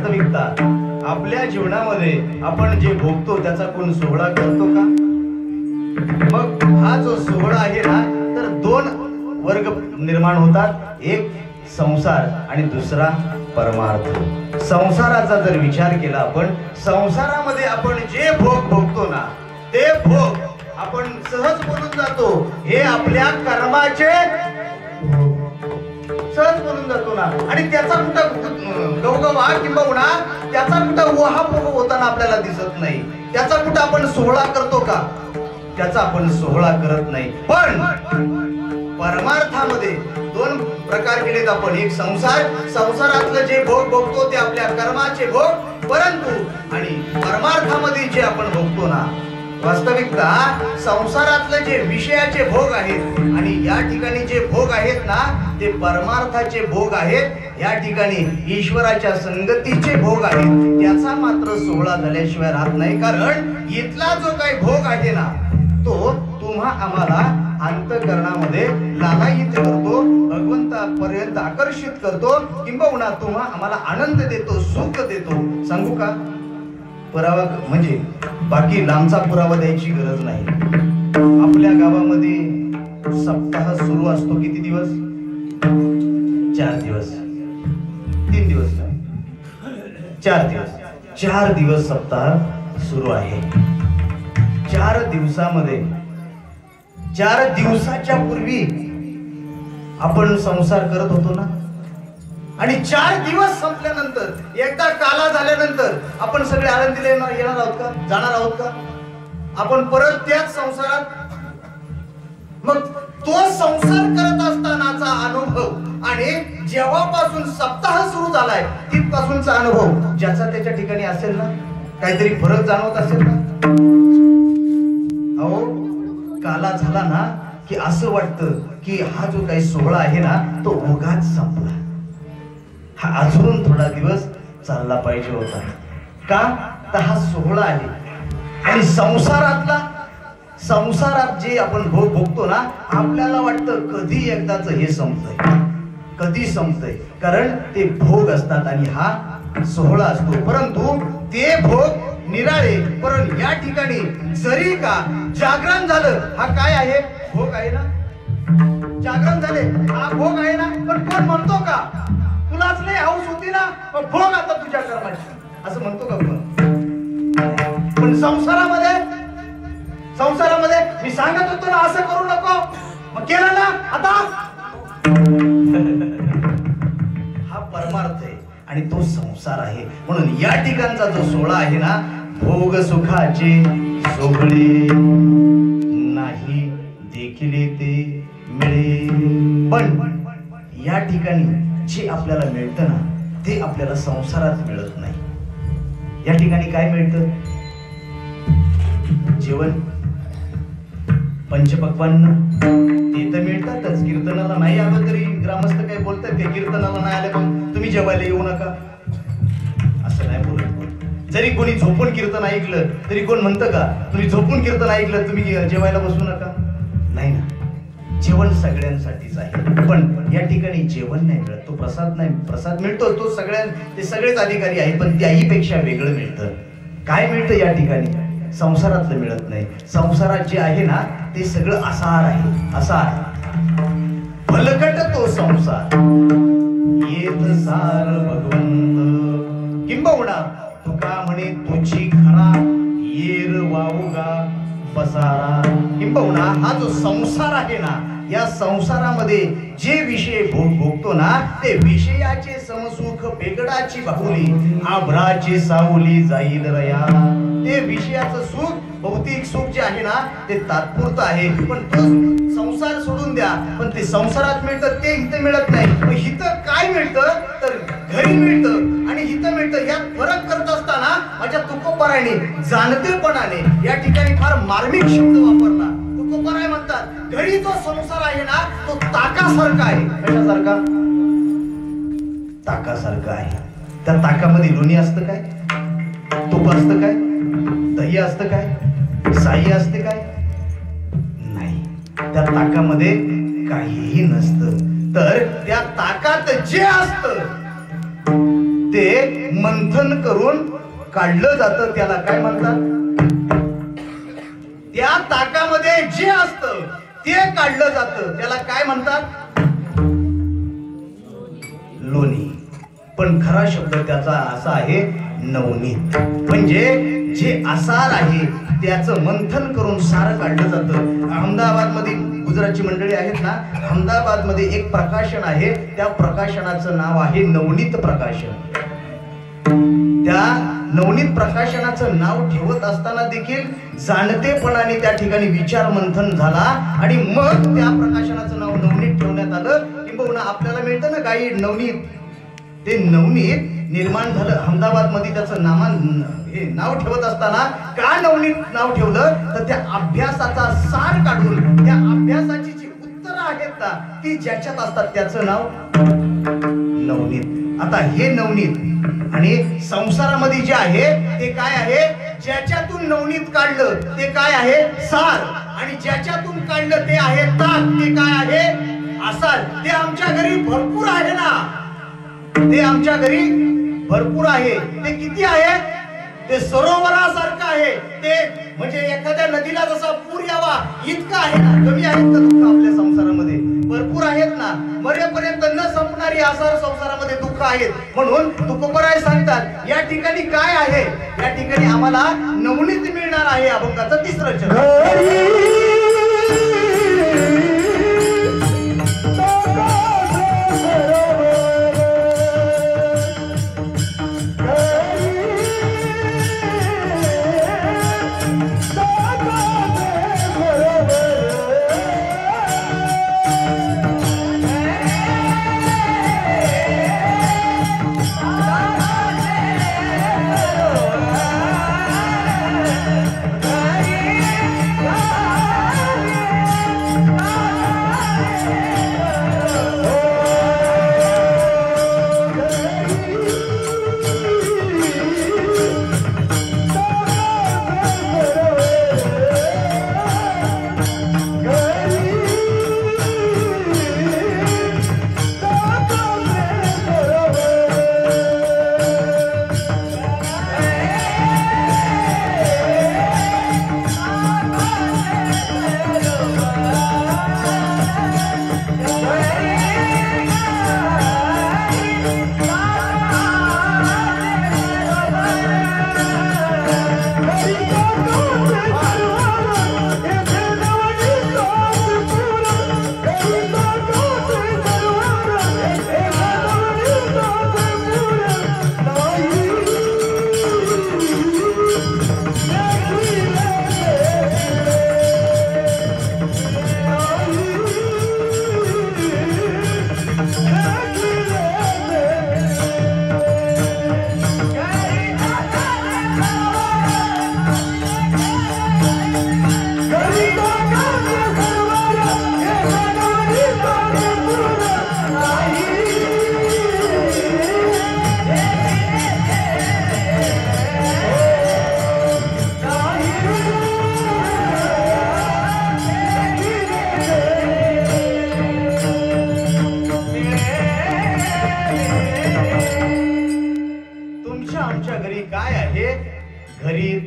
वास्तविकता आपल्या जीवनामध्ये आपण जे भोगतो त्याचा कोण सोहळा करतो का? मग हा जो सोहळा आहे ना, तर दोन वर्ग निर्माण होतात, एक संसार आणि दुसरा परमार्थ. संसाराचा जर विचार केला आपण, संसारामध्ये आपण जे भोग भोगतो ना, ते भोग आपण सहज बोलून जातो, हे आपल्या कर्माचे सहज बोलून जातो ना. आणि त्याचा कुठं गवगवा किंबहुना त्याचा कुठं उहापोह होताना आपल्याला दिसत नाही. त्याचा कुठं आपण सोहळा करतो का? त्याचा आपण सोहळा करत नाही. पण परमार्थामध्ये दोन प्रकार केलेत आपण. एक संसारातलं जे भोग भोगतो ते आपल्या कर्माचे भोग, परंतु आणि परमार्थामध्ये जे आपण भोगतो ना, वास्तविकता संसारातले जे विषयाचे भोग आहेत आणि या ठिकाणी जे भोग आहेत ना, ते परमार्थाचे भोग आहेत. या ठिकाणी ईश्वराच्या संगतीचे भोग आहेत. त्याचा मात्र सोहळा झाल्याशिवाय राहत नाही. कारण इथला जो काही भोग आहे ना, तो तुम्हा आम्हाला अंतःकरणामध्ये लालायित करतो, भगवंतापर्यंत आकर्षित करतो, किंबहुना तुम्हा आम्हाला आनंद देतो, सुख देतो. सांगू का? पुरावा म्हणजे बाकी लांबचा पुरावा द्यायची गरज नाही. आपल्या गावामध्ये सप्ताह सुरू असतो. किती दिवस? 4 दिवस. 3 दिवस का? 4 दिवस. 4 दिवस सप्ताह सुरू आहे. 4 दिवसामध्ये 4 दिवसाच्या पूर्वी आपण संसार करत होतो ना, आणि 4 दिवस संपल्यानंतर, एकदा काला झाल्यानंतर आपण सगळे आनंदीला येणार आहोत का? जाणार आहोत का? आपण परत त्याच संसारात. मग तो संसार करत असतानाचा अनुभव आणि जेव्हापासून सप्ताह सुरू झालाय तिथपासूनचा अनुभव ज्याचा त्याच्या ठिकाणी असेल ना, काहीतरी फरक जाणवत असेल ना. अहो, काला झाला ना की असं वाटतं की हा जो काही सोहळा आहे ना, तो उगाच संपला. हा अजून थोडा दिवस चालला पाहिजे होता. का? तर हा सोहळा आहे. आणि संसारात जे आपण भोग भोगतो ना, आपल्याला वाटतं कधी एकदाच हे संपतंय, कधी संपतंय. कारण ते भोग असतात आणि हा सोहळा असतो. परंतु ते भोग निराळे. पण या ठिकाणी जरी का जागरण झालं, हा काय आहे? भोग आहे ना. जागरण झाले, हा भोग आहे ना. पण कोण म्हणतो का तुलाच लय हौस होती ना, भोग आता तुझ्या कर्माची, असं म्हणतो का कोण? पण संसारामध्ये मी सांगत होतो ना, असं करू नको, मग केलं ना आता. हा परमार्थ आहे आणि तो संसार आहे. म्हणून या ठिकाणचा जो सोहळा आहे ना, भोग सुखाचे सोहळे नाही देखिले ते मिळे. पण या ठिकाणी जे आपल्याला मिळतं ना, ते आपल्याला संसारात मिळत नाही. या ठिकाणी काय मिळतं? जेवण, पंचपक्वान्न, ते तर मिळतातच. कीर्तनाला नाही आलं तरी ग्रामस्थ काय बोलतात ते, कीर्तनाला नाही आले पण तुम्ही जेवायला येऊ नका, असं नाही बोलत. जरी कोणी झोपून कीर्तन ऐकलं तरी कोण म्हणतं का तुम्ही झोपून कीर्तन ऐकलं तुम्ही जेवायला बसू नका? नाही ना. जेवण सगळ्यांसाठीच आहे. पण या ठिकाणी जेवण नाही मिळत, तो प्रसाद नाही. प्रसाद मिळतो तो ते सगळेच अधिकारी आहेत, पण त्याही पेक्षा वेगळं मिळतं. काय मिळतं या ठिकाणी? संसारातलं मिळत नाही. संसारात जे आहे ना, ते सगळं असार आहे. असार भलकट तो संसार येत सार भगवंत, किंबहुना तुका म्हणे तुझी खरा येर वाऊगा पसारा. किंबहुना हा जो संसार आहे ना, या संसारामध्ये जे विषय भोगतो ना, ते विषयाचे समसुख बेगडाची बाहुली आभ्राची सावली जाईल रया. ते विषयाचं सुख, भौतिक सुख जे आहे ना, ते तात्पुरतं आहे. पण तो संसार सोडून द्या, पण ते संसारात मिळतं ते इथं मिळत नाही. पण इथं काय मिळतं? तर घरी मिळतं आणि इथं मिळतं. यात फरक करत असताना माझ्या तुकोबराने जाणतेपणाने या ठिकाणी फार मार्मिक शब्द वापरला. तुकोबराय म्हणतात, घरी जो संसार आहे ना, तो ताकासारखा आहे. कशासारखा? ताकासारखा आहे. त्या ताकामध्ये लोणी असतं काय? तूप असतं काय? दही असतं काय? साई असते काय? नाही. त्या ताकामध्ये काहीही नसतं. तर त्या ताकात जे असतं ते मंथन करून काढलं जातं त्याला काय म्हणतात? त्या ताकामध्ये जे असतं ते काढलं जातं त्याला काय म्हणतात? लोणी. पण खरा शब्द त्याचा असा आहे नवनीत. म्हणजे जे आसार आहे त्याचं मंथन करून सार काढलं जातं. अहमदाबाद मध्ये गुजरातची मंडळी आहेत ना, अहमदाबाद मध्ये एक प्रकाशन आहे, त्या प्रकाशनाचं नाव आहे नवनीत प्रकाशन. त्या नवनीत प्रकाशनाचं नाव ठेवत असताना देखील जाणतेपणाने त्या ठिकाणी विचार मंथन झाला आणि मग त्या प्रकाशनाचं नाव नवनीत ठेवण्यात आलं. किंबहुना आपल्याला मिळतं ना गाईड नवनीत, ते नवनीत निर्माण झालं अहमदाबाद मध्ये. त्याचं नाव ठेवत असताना का नवनीत नाव ठेवलं तर त्या अभ्यासाचा सार काढून त्या अभ्यासाची जी उत्तरं आहेत ना ती ज्याच्यात असतात त्याचं नाव नवनीत. आता हे नवनीत आणि संसारामध्ये जे आहे ते काय आहे? ज्याच्यातून नवनीत काढलं ते काय आहे? सार. आणि ज्याच्यातून काढलं ते आहे ताक, ते काय आहे? आसार. ते आमच्या घरी भरपूर आहे ना, ते आमच्या घरी भरपूर आहे. ते किती आहे? ते सरोवरासारखं आहे. ते म्हणजे एखाद्या नदीला जसा पूर यावा इतकं आहे ना. कमी आहेत का दुःख आपल्या संसारामध्ये? भरपूर आहेत ना. मरेपर्यंत न संपणारी आसार संसारामध्ये दुःख आहेत. म्हणून तुकोबराय सांगतात या ठिकाणी काय आहे? या ठिकाणी आम्हाला नवनीत मिळणार आहे. अभंगाचं तिसरं चरण.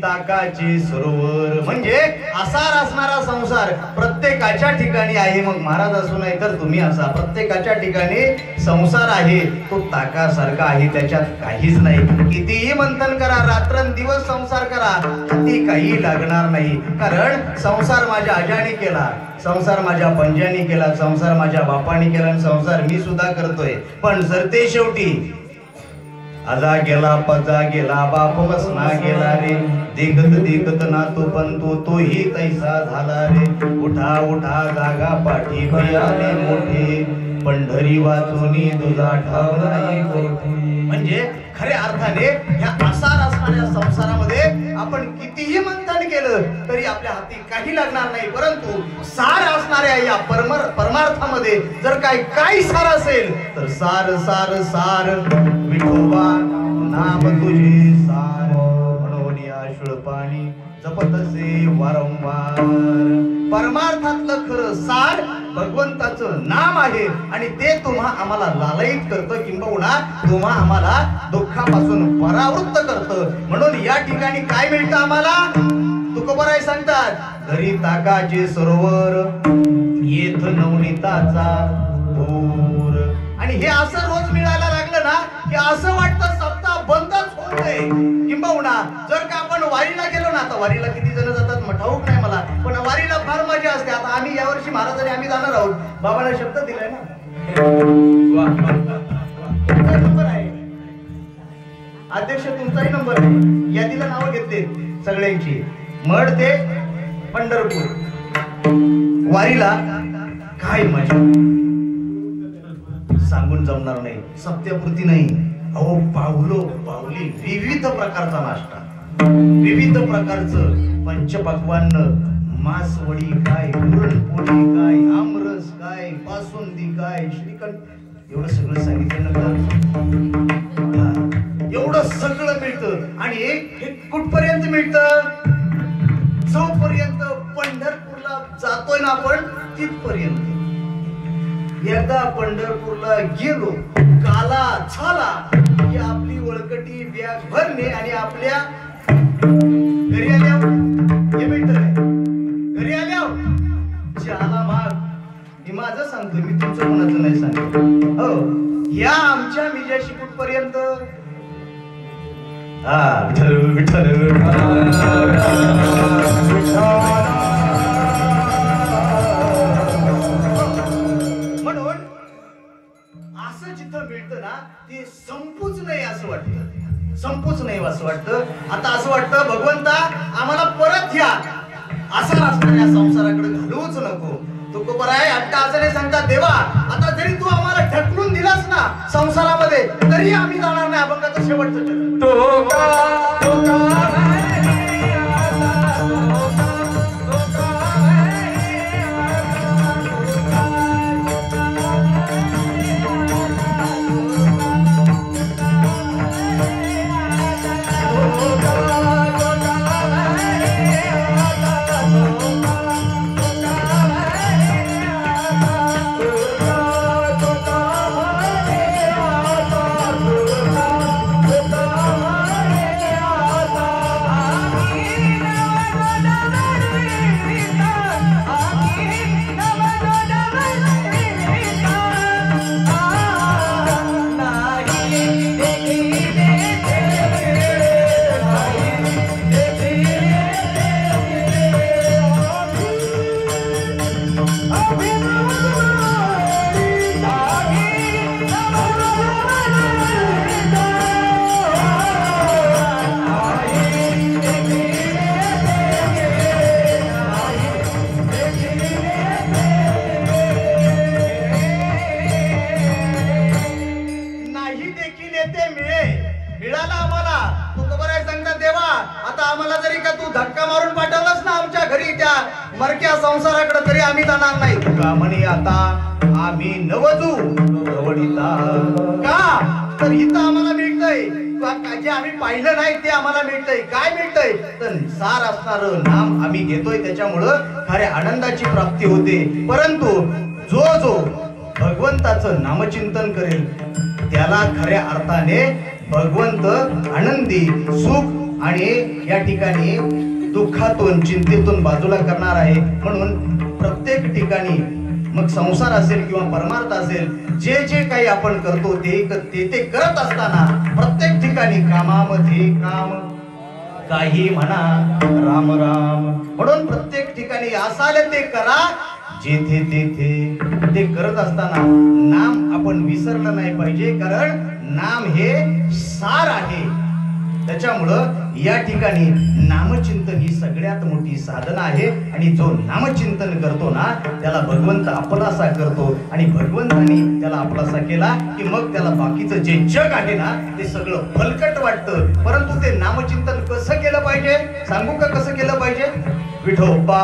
ताकाचे सरोवर म्हणजे आसार असणारा संसार प्रत्येकाच्या ठिकाणी आहे. मग महाराज असू नाही तर तुम्ही असा, प्रत्येकाच्या ठिकाणी संसार आहे तो ताकासारखा आहे, त्याच्यात काहीच नाही. कितीही मंथन करा, रात्रंदिवस संसार करा, हाती काही लागणार नाही. कारण संसार माझ्या आजाने केला, संसार माझ्या पंजानी केला, संसार माझ्या बापाने केला आणि संसार मी सुद्धा करतोय. पण सरते शेवटी आजा गेला पजा गेला बाप बसना गेला रे, देखत देखत ना तो पण तोही तैसा झाला रे. उठा उठा जागा पाठी भयाले मोठे, पंढरी वाचुनी तुझा ठाव नाही कोठे. म्हणजे खऱ्या अर्थाने ह्या आसार असणाऱ्या संसारामध्ये आपण कितीही मंथन केलं तरी आपल्या हाती काही लागणार नाही. परंतु सार असणाऱ्या या परमार्थामध्ये जर काही सार असेल तर सार सार सार विठोबा नाम तुझे सार, म्हणून या शुळपाणी जपतसे वारंवार. परमार्थातलं खरं सार भगवंताचं नाम आहे आणि ते तुम्हा आम्हाला लालयित करतं किंबहुना तुम्हा आम्हाला दुःखापासून परावृत्त करतं. म्हणून या ठिकाणी काय मिळतं आम्हाला? तुकोबाराय सांगतात, घरी ताकाचे सरोवर येथ नवनीताचा पूर. आणि हे असं रोज मिळायला लागलं ना की असं वाटतं सप्ताह बंदच होत आहे. किंबहुना जर का आपण वारीला गेलो ना, आता वारीला किती जण जातात ठाऊक नाही मला, पण वारीला फार मजा असते. आता आम्ही यावर्षी महाराजांनी आम्ही जाणार आहोत, बाबांना शब्द दिलाय ना. तुमचा नंबर आहे अध्यक्ष, तुमचाही नंबर आहे. यादीला नावं घेतले सगळ्यांची. मड ते पंढरपूर वारीला काय मजा सांगून जमणार नाही, सत्यापूर्ती नाही. अहो पावलो पावली विविध प्रकारचा नाश्ता, विविध प्रकारचं पंचपक्वान्न, मासवडी काय, पुरणपोळी काय, आमरस काय, बासुंदी काय, श्रीखंड, एवढं सगळं सांगितलं. एवढं सगळं मिळतं. आणि हे कुठपर्यंत मिळतं? जोपर्यंत पंढरपूरला जातोय ना आपण तिथपर्यंत. एकदा पंढरपूरला गेलो, काला झाला की आपली वळकटी बॅग भरणे आणि आपल्या घरी आल्या हे मिळतं. घरी आल्या चहाला माग. मी माझं सांगतो, मी तुमचं कोणाचं नाही सांगतो. हो, या आमच्या मिजाशी कुठपर्यंत? विठ्ठल विठ्ठल म्हणून असं जिथं मिळतं ना ते संपूच नाही असं वाटतं, संपूच नाही असं वाटतं. आता असं वाटतं भगवंता आम्हाला परत घ्या, असं असणाऱ्या संसाराकडे घालूच नको. तुकोबाराय अट्टा असं नाही सांगतात, देवा आता जरी तू आम्हाला ढकलून दिलास ना संसारामध्ये तरी आम्ही जाणार नाही अभंगाचं शेवटचं चरण. मरक्या संसाराकडे तरी आम्ही जाणार नाही. का म्हणे आता आम्ही नवजू नवडिता का, तर इथं आम्हाला मिळतंय जे आम्ही पाहिलं नाही ते आम्हाला मिळतंय. काय मिळतंय तर सार असणारं नाम आम्ही घेतोय, त्याच्यामुळं खऱ्या आनंदाची प्राप्ती होते. परंतु जो जो भगवंताचं नामचिंतन करेल त्याला खऱ्या अर्थाने भगवंत आनंदी, सुख आणि या ठिकाणी दुःखातून चिंतेतून बाजूला करणार आहे. म्हणून प्रत्येक ठिकाणी मग संसार असेल किंवा परमार्थ असेल, जे जे काही आपण करतो ते करत असताना प्रत्येक ठिकाणी कामामध्ये काम, काही म्हणा राम राम. म्हणून प्रत्येक ठिकाणी असाल ते करा, जेथे तेथे ते करत असताना नाम आपण विसरलं नाही पाहिजे, कारण नाम हे सार आहे. त्याच्यामुळं या ठिकाणी नामचिंतन ही सगळ्यात मोठी साधना आहे. आणि जो नामचिंतन करतो ना त्याला भगवंत आपलासा करतो, आणि भगवंतानी त्याला आपलासा केला की मग त्याला बाकीचं जे जग आहे ना ते सगळं फलकट वाटतं. परंतु ते नामचिंतन कसं केलं पाहिजे सांगू का? कसं केलं पाहिजे? विठोबा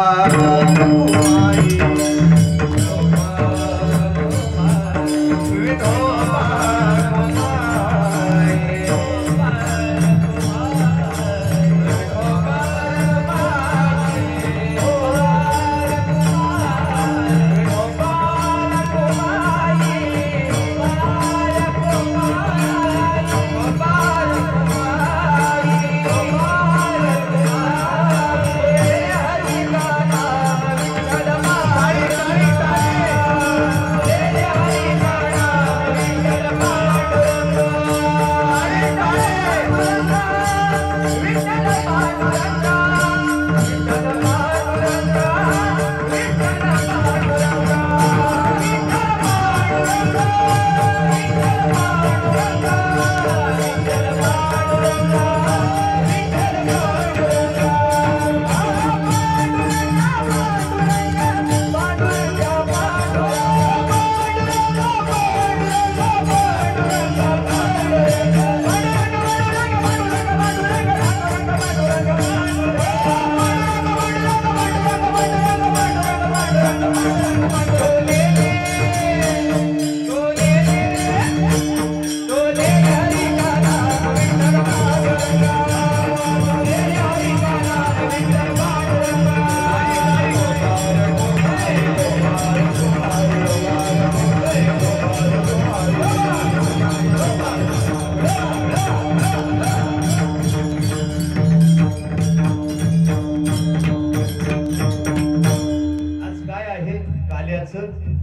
त्यांचं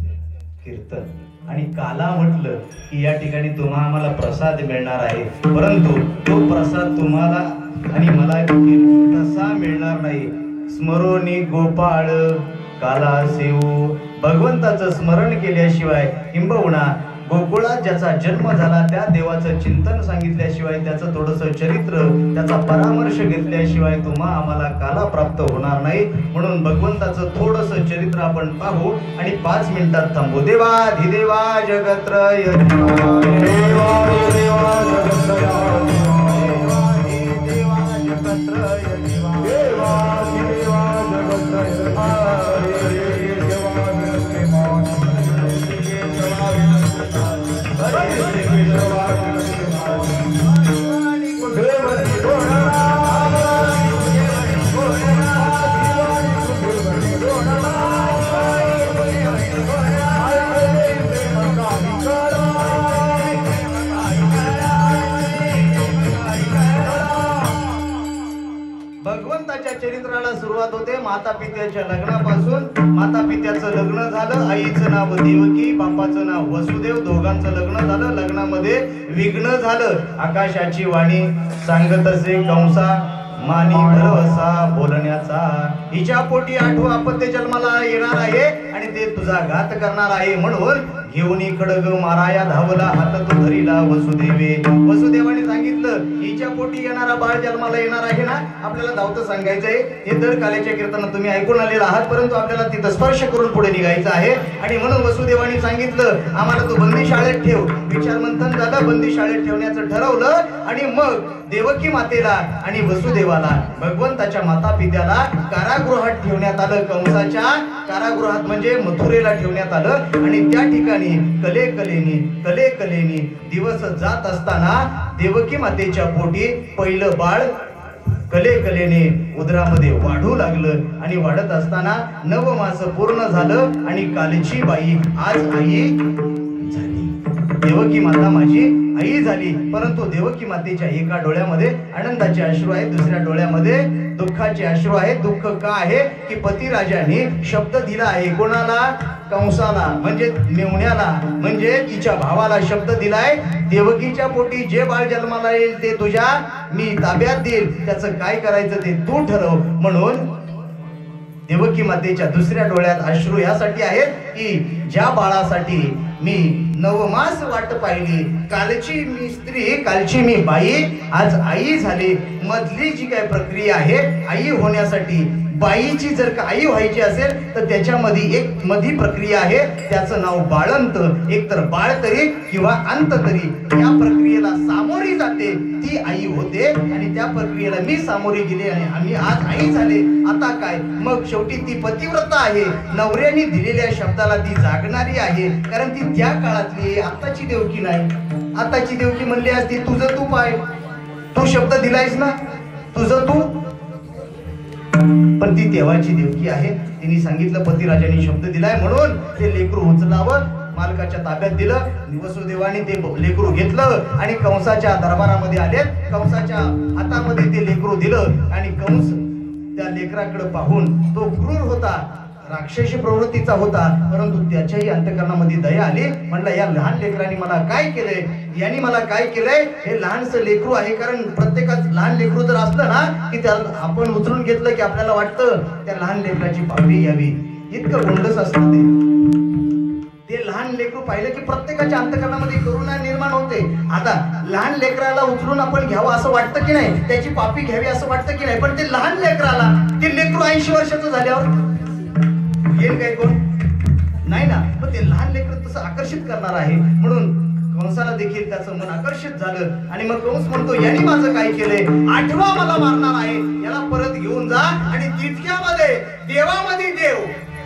कीर्तन. आणि काला म्हटलं की या ठिकाणी तुम्हा आम्हाला प्रसाद मिळणार आहे, परंतु तो प्रसाद तुम्हाला आणि मला तसा मिळणार नाही. स्मरोनी गोपाळ काला सेऊ, भगवंताचं स्मरण केल्याशिवाय किंबहुना गोकुळात ज्याचा जन्म झाला त्या देवाचं चिंतन सांगितल्याशिवाय, त्याचं थोडंसं चरित्र, त्याचा परामर्श घेतल्याशिवाय तुम्हा आम्हाला काला प्राप्त होणार नाही. म्हणून भगवंताचं थोडंसं चरित्र आपण पाहू आणि 5 मिनिटात थांबू. देवाधिदेवा जगत्रय भगवंताच्या चरित्राला सुरुवात होते माता पित्याच्या लग्नापासून. माता पित्याचं लग्न झालं, आईचं नाव देवकी, बापाचं नाव वसुदेव, दोघांचं लग्न झालं. लग्नामध्ये विघ्न झालं. आकाशाची वाणी सांगत असे कंसा मानी भरवसा बोलण्याचा, हिच्या पोटी 8वं अपत्य जन्माला येणार आहे आणि ते तुझा घात करणार आहे. म्हणून घेऊन खडग माराया धावला, हात तो धरिला वसुदेवे. वसुदेवाने सांगितलं हिच्या पोटी येणारा बाळ जन्माला येणार आहे ना, आपल्याला धावतं सांगायचंय. हे दर काल्याच्या कीर्तनात तुम्ही ऐकून आलेला आहात, परंतु आपल्याला तिथं स्पर्श करून पुढे निघायचं आहे. आणि म्हणून वसुदेवाने सांगितलं आम्हाला तू बंदी शाळेत ठेव. विचार मंथन झालं, बंदी शाळेत ठेवण्याचं ठरवलं. आणि मग देवकी मातेला आणि वसुदेवाला, भगवंताच्या माता पित्याला कारागृहात ठेवण्यात आलं. कंसाच्या कारागृहात म्हणजे मथुरेला ठेवण्यात आलं. आणि त्या ठिकाणी कलेकलेनी दिवस जात असताना देवकी मातेच्या पोटी पहिलं बाळ कलेकलेने उदरामध्ये वाढू लागलं. आणि वाढत असताना 9 मास पूर्ण झालं आणि कालची बाई आज आई झाली. देवकी माता माझी आई झाली. परंतु देवकी मातेच्या एका डोळ्यामध्ये आनंदाचे अश्रू आहेत, दुसऱ्या डोळ्यामध्ये दुःखाचे अश्रू आहेत. दुःख का आहे की पतिराजाने शब्द दिला आहे. कोणाला? कंसाला, म्हणजे मेवण्याला, म्हणजे तिच्या भावाला शब्द दिलाय. देवकीच्या पोटी जे बाळ जन्माला येईल ते तुझ्या मी ताब्यात देईल, त्याचं काय करायचं ते तू ठरव. म्हणून देवकी मातेच्या दुसऱ्या डोळ्यात अश्रू यासाठी आहेत की ज्या बाळासाठी मी 9 मास वाट पाहिली, कालची मी स्त्री, कालची मी बाई आज आई झाली. मधली जी काय प्रक्रिया आहे आई होण्यासाठी, बाईची जर का आई व्हायची असेल तर त्याच्यामध्ये एक मधी प्रक्रिया आहे, त्याचं नाव बाळंत. एक तर बाळ तरी किंवा अंत तरी या प्रक्रियेला सामोरी जाते ती आई होते. आणि त्या प्रक्रियेला मी सामोरी गेले आणि आम्ही आज आई झाले. आता काय मग शेवटी ती पतिव्रता आहे, नवऱ्याने दिलेल्या शब्दाला ती जागणारी आहे. कारण ती त्या काळातली, आताची देवकी नाही. आताची देवकी म्हणली असती तुझं तू पाय, तू शब्द दिलायस ना, तुझं तू. पण ती देवाची देवकी आहे. तिने सांगितलं पतिराजाने शब्द दिलाय म्हणून ते लेकरू उचलावं, मालकाच्या ताब्यात दिलं. वसुदेवाने ते लेकरू घेतलं आणि कंसाच्या दरबारामध्ये आले. कंसाच्या हातामध्ये ते लेकरू दिलं आणि कंस त्या लेकराकडे पाहून, तो क्रूर होता, राक्षसी प्रवृत्तीचा होता, परंतु त्याच्याही अंतःकरणामध्ये दया आली. म्हटलं या लहान लेकराने मला काय केलंय, यांनी मला काय केलंय. हे लहानसं लेकरू आहे. कारण प्रत्येकाच लहान लेकरू जर असलं ना की त्याला आपण उचलून घेतलं की आपल्याला वाटतं त्या लहान लेकराची पापडी यावी. इतकं गोंडस असतं ते लहान लेकरू पाहिलं की प्रत्येकाच्या अंतःकरणामध्ये करुणा निर्माण होते. आता लहान लेकराला उचलून आपण घ्यावं असं वाटतं की नाही, त्याची पापी घ्यावी असं वाटतं की नाही. पण ते लहान लेकराला, ते लेकरू 80 वर्षाचं झाल्यावर येईल काय कोण नाही ना. पण ते लहान लेकर तसं आकर्षित करणार आहे. म्हणून कंसाला देखील त्याचं मन आकर्षित झालं. आणि मग कंस म्हणतो यांनी माझं काय केलंय, 8वा मला मारणार आहे, याला परत घेऊन जा. आणि तितक्यामध्ये देवामध्ये देव,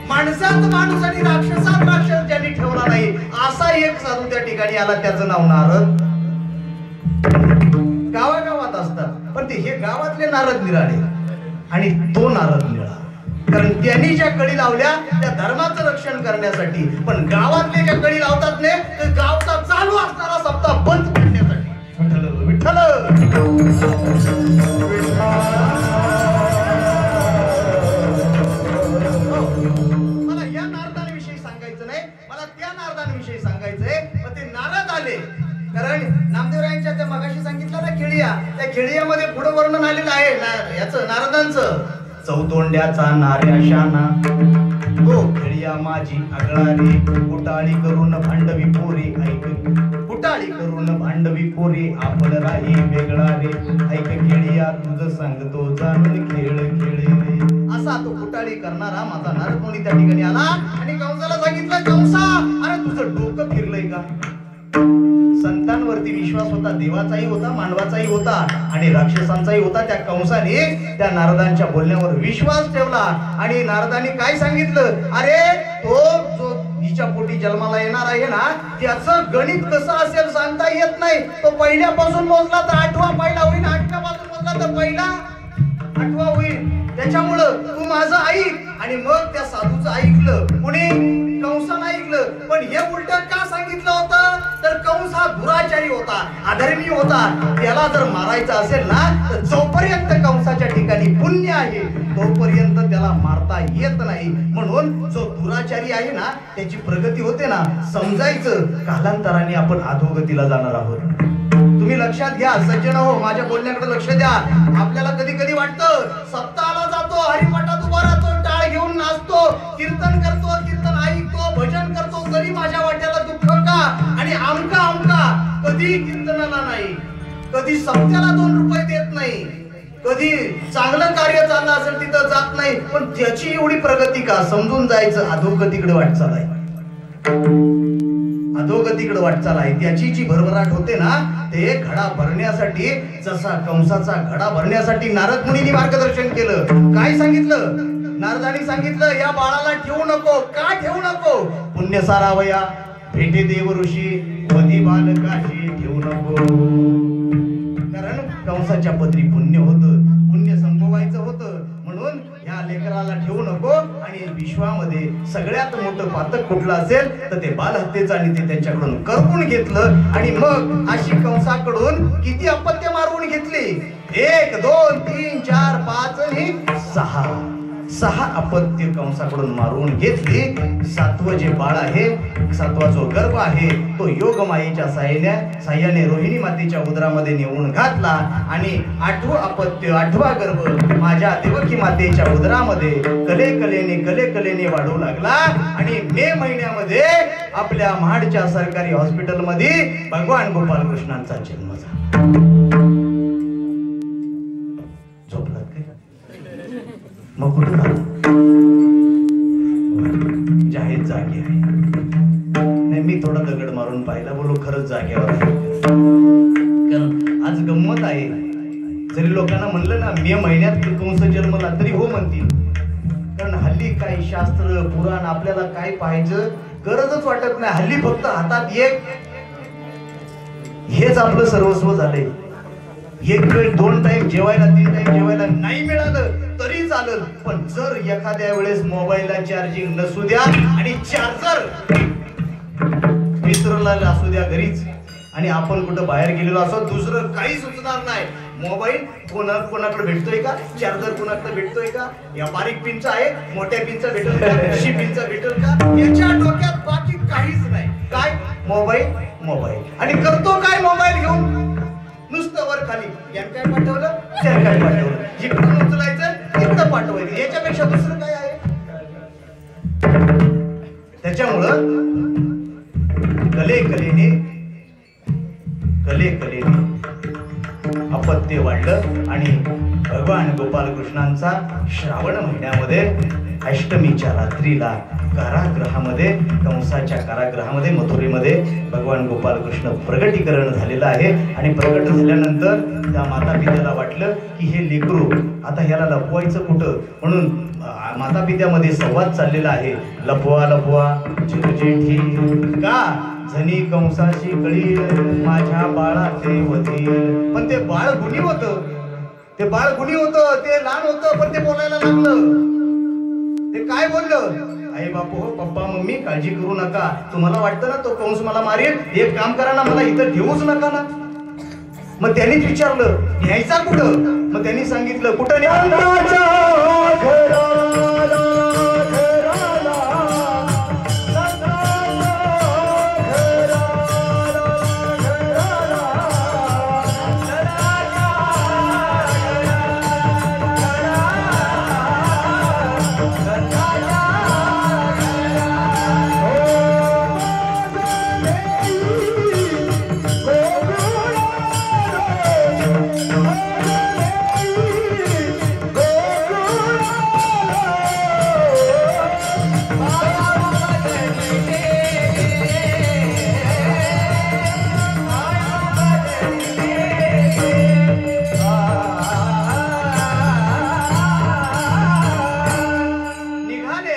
माणसात माणूस आणि राक्षसात राक्षस ज्यांनी ठेवला नाही असा एक साधू त्या ठिकाणी आला. त्याचं नाव नारद. गावागावात असतात पण ते हे गावातले नारद निराळे आणि तो नारद निराळा. कारण त्यांनी ज्या कडी लावल्या त्या धर्माचं रक्षण करण्यासाठी, पण गावातले ज्या कडी लावतात ने तर गावचा चालू असणारा सप्ताह बंद करण्यासाठी. विठ्ठल विठ्ठल. मला या नारदाविषयी सांगायचं वर्णन आलेलं आहे याचं नारदांचं. चौतोंड्याचा नाऱ्या शाना तो खेळिया माझी आगळा रे, कुटाळी करून भांडवी पोरी ऐक, कुटाळी करून भांडवी पोरी आपण राही वेगळा रे, ऐक खेळिया तुझं सांगतो जाणून खेळ खेळ रे. असा तो कुटाळी करणारा माझा नारदमुनी त्या ठिकाणी आला आणि कंसाला सांगितलं, कंसा अरे तुझं डोकं फिरलंय का? संतांवरती विश्वास होता, देवाचाही होता, मानवाचाही होता आणि राक्षसांचाही होता. त्या कंसाने त्या नारदांच्या बोलण्यावर विश्वास ठेवला आणि नारदांनी काय सांगितलं, अरे तो जो हिच्या पोटी जन्माला येणार आहे ना, त्याचं गणित कसं असेल सांगता येत नाही. तो पहिल्यापासून मोजला तर 8वा पहिला होईल, 8व्या पासून मोजला तर पहिला 8वा होईल. त्याच्यामुळं तू माझं ऐक. आणि मग त्या साधूचं ऐकलं, कुणी? कंसानं ऐकलं. पण हे उलट का सांगितलं होतं, तर कंस हा दुराचारी होता, अधर्मी होता. त्याला जर मारायचं असेल ना, तर जोपर्यंत कंसाच्या ठिकाणी पुण्य आहे तोपर्यंत त्याला मारता येत नाही. म्हणून जो दुराचारी आहे ना, त्याची प्रगती होते ना, समजायचं कालांतराने आपण अधोगतीला जाणार आहोत. तुम्ही लक्षात घ्या सज्जन हो, माझ्या बोलण्याकडे लक्ष द्या. आपल्याला कधी कधी वाटतं सप्ताहाला जातो, हरिपाठात उभा राहतो, टाळ घेऊन नाचतो, कीर्तन करतो, कीर्तन ऐकतो, भजन करतो, तरी माझ्या वाट्याला दुःख का? आणि आमका आमका कधी कीर्तनाला नाही, कधी सप्त्याला 2 रुपये देत नाही, कधी चांगलं कार्य चाललं असेल तिथं जात नाही. पण त्याची एवढी प्रगती का? समजून जायचं अधोगतीकडे वाटचाल आहे, अधोगतीकडे वाटचाल आहे. त्याची जी भरभराट होते ना, ते घडा भरण्यासाठी, जसा कंसाचा घडा भरण्यासाठी नारद मुनींनी मार्गदर्शन केलं. काय सांगितलं? नारदांनी सांगितलं, या बाळाला ठेवू नको. का ठेवू नको? पुण्य सारावया भेटे देव ऋषी, वधी बालकाशी ठेवू नको. कारण कंसाच्या पदरी पुण्य होतं, पुण्य संपवायचं होतं. म्हणून या लेकराला ठेवू नको. आणि विश्वामध्ये सगळ्यात मोठं पातक कुठलं असेल तर ते बालहत्येचं, आणि ते त्यांच्याकडून करपून घेतलं. आणि मग अशी कंसाकडून किती अपत्य मारवून घेतली? 1 2 3 4 5 आणि 6 अपत्य कंसाकडून मारून घेतली. 7वं जे बाळ आहे, 7वा जो गर्भ आहे, तो योगमायेच्या साह्याने रोहिणी मातेच्या उदरामध्ये नेऊन घातला. आणि 8वं अपत्य, 8वा गर्भ माझ्या देवकी मातेच्या उदरामध्ये कलेकलेने वाढू लागला. आणि मे महिन्यामध्ये आपल्या महाडच्या सरकारी हॉस्पिटलमध्ये भगवान गोपाल कृष्णांचा जन्म झाला. मग कुठं जाहीर जागे आहे. नाही, मी थोडा दगड मारून पाहिला, बोलो खरंच जागेवर आहे. कारण आज गंमत आहे, जरी लोकांना म्हणलं ना मे महिन्यात कंस जन्मला तरी हो म्हणतील. कारण हल्ली काही शास्त्र पुराण आपल्याला काय पाहायचं गरजच वाटत नाही. हल्ली फक्त हातात एक, हेच आपलं सर्वस्व झालंय. 1 वेळ 2 टाइम जेवायला, 3 टाइम जेवायला नाही मिळालं तरी चालेल, पण जर एखाद्या वेळेस मोबाईलला चार्जिंग नसू द्या आणि चार्जर मित्राला असू द्या घरीच, आणि आपण कुठं बाहेर गेलेलो असो, दुसरं काही सुचणार नाही. मोबाईल कोणाकडे भेटतोय का? चार्जर कोणाकडे भेटतोय का? या बारीक पिनचा आहे, मोठ्या पिनचा भेटेल का? अशी पिनचा भेटेल का? याच्या डोक्यात बाकी काहीच नाही. काय? मोबाईल. आणि करतो काय मोबाईल घेऊन? नुसतं वर खाली, यान काय पाठवलं, त्यान काय पाठवलं, जिकडून उचलायचं तिकडं पाठवायचं. याच्यापेक्षा दुसरं काय आहे? त्याच्यामुळं कलेकलेने अपत्य वाढलं. आणि भगवान गोपाल कृष्णांचा श्रावण महिन्यामध्ये अष्टमीच्या रात्रीला कारागृहामध्ये, कंसाच्या कारागृहामध्ये मथुरेमध्ये भगवान गोपाल कृष्ण प्रगटीकरण झालेलं आहे. आणि प्रगट झाल्यानंतर त्या माता पित्याला वाटलं की हे लेकरू आता ह्याला लपवायचं कुठं, म्हणून माता पित्यामध्ये संवाद चाललेला आहे. लपवा जेठी का झनी कंसाची कळी माझ्या बाळाचे वधील. पण ते बाळ गुणी होतं, ते लहान होतं, पण ते बोलायला लागलं. ते काय बोललं? आई बापू हो, पप्पा मम्मी काळजी करू नका. तुम्हाला वाटतं ना तो कंस मला मारेल, एक काम करा ना, मला इथं ठेवूच नका ना. मग त्यांनीच विचारलं न्यायचा कुठं? मग त्यांनी सांगितलं कुठं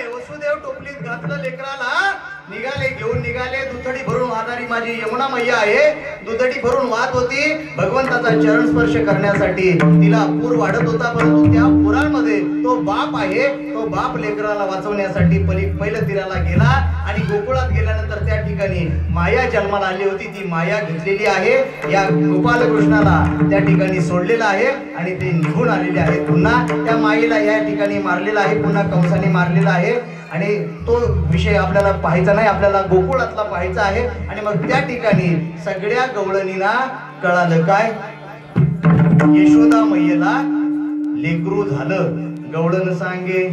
वसुदेव टोपलीत घातलं लेकराला, निघाले घेऊन निघाले. दुधडी भरून वाहणारी माझी यमुना मैया आहे, दुधडी भरून वाहत होती भगवंताचा चरण स्पर्श करण्यासाठी. तिला पूर वाढत होता, परंतु त्या पुरामध्ये तो बाप आहे, तो बाप लेकराला वाचवण्यासाठी पहिलं तीराला गेला. आणि गोकुळात गेल्यानंतर त्या ठिकाणी माया जन्माला आली होती. ती माया घेतलेली आहे, या गोपालकृष्णाला त्या ठिकाणी सोडलेलं आहे आणि ते निघून आलेले आहे. पुन्हा त्या मायेला या ठिकाणी मारलेला आहे, पुन्हा कंसाने मारलेला आहे. आणि तो विषय आपल्याला पाहायचा नाही, आपल्याला गोकुळातला पाहायचा आहे. आणि मग त्या ठिकाणी सगळ्या गवळणींना कळालं काय, यशोदा मैयेला लेकरू झालं. गवळण सांगे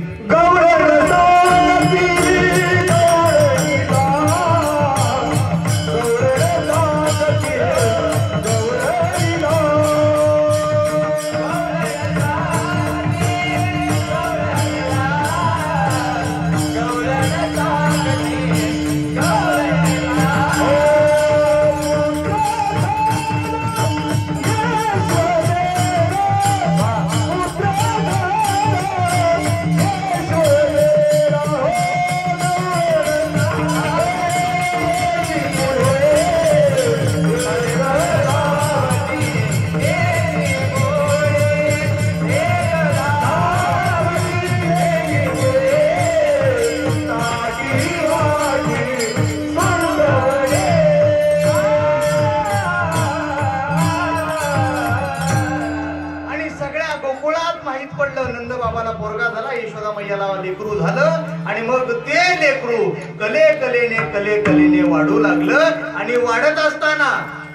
लेकरू झालं. आणि मग ते लेकरू कले कलेने वाढू लागलं. आणि वाढत असताना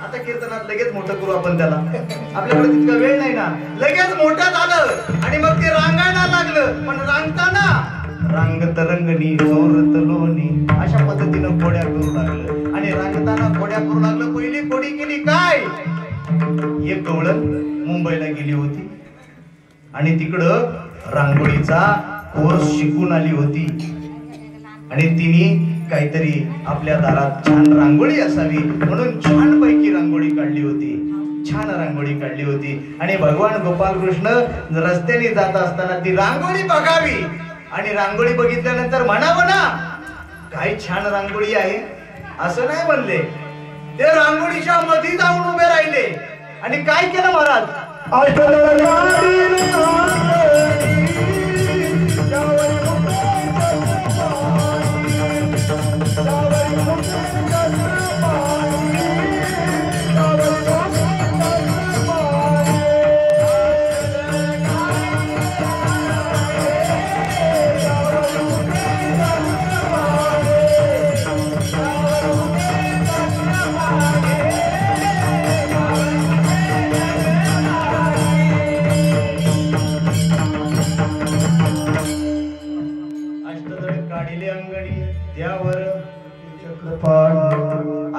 आता कीर्तनात लगेच मोठं करू आपण त्याला, आपल्याकडे तितका वेळ नाही ना, लगेच मोठं झालं. आणि मग ते रांगायला लागलं. पण रांगताना रांगत रंगणी चोरत लोणी अशा पद्धतीनं खोड्या करू लागलं. आणि रांगताना खोड्या करू लागलं. पहिली खोडी केली काय, एक गवळण मुंबईला गेली होती आणि तिकडं रांगोळीचा कोर्स शिकून आली होती. आणि तिने काहीतरी आपल्या दारात छान रांगोळी असावी म्हणून छान पैकी रांगोळी काढली होती, छान रांगोळी काढली होती. आणि भगवान गोपालकृष्ण रस्त्याने जात असताना ती रांगोळी बघावी आणि रांगोळी बघितल्यानंतर म्हणावं ना काय छान रांगोळी आहे, असं नाही म्हणले. ते रांगोळीच्या मध्ये जाऊन उभे राहिले. आणि काय केलं महाराज,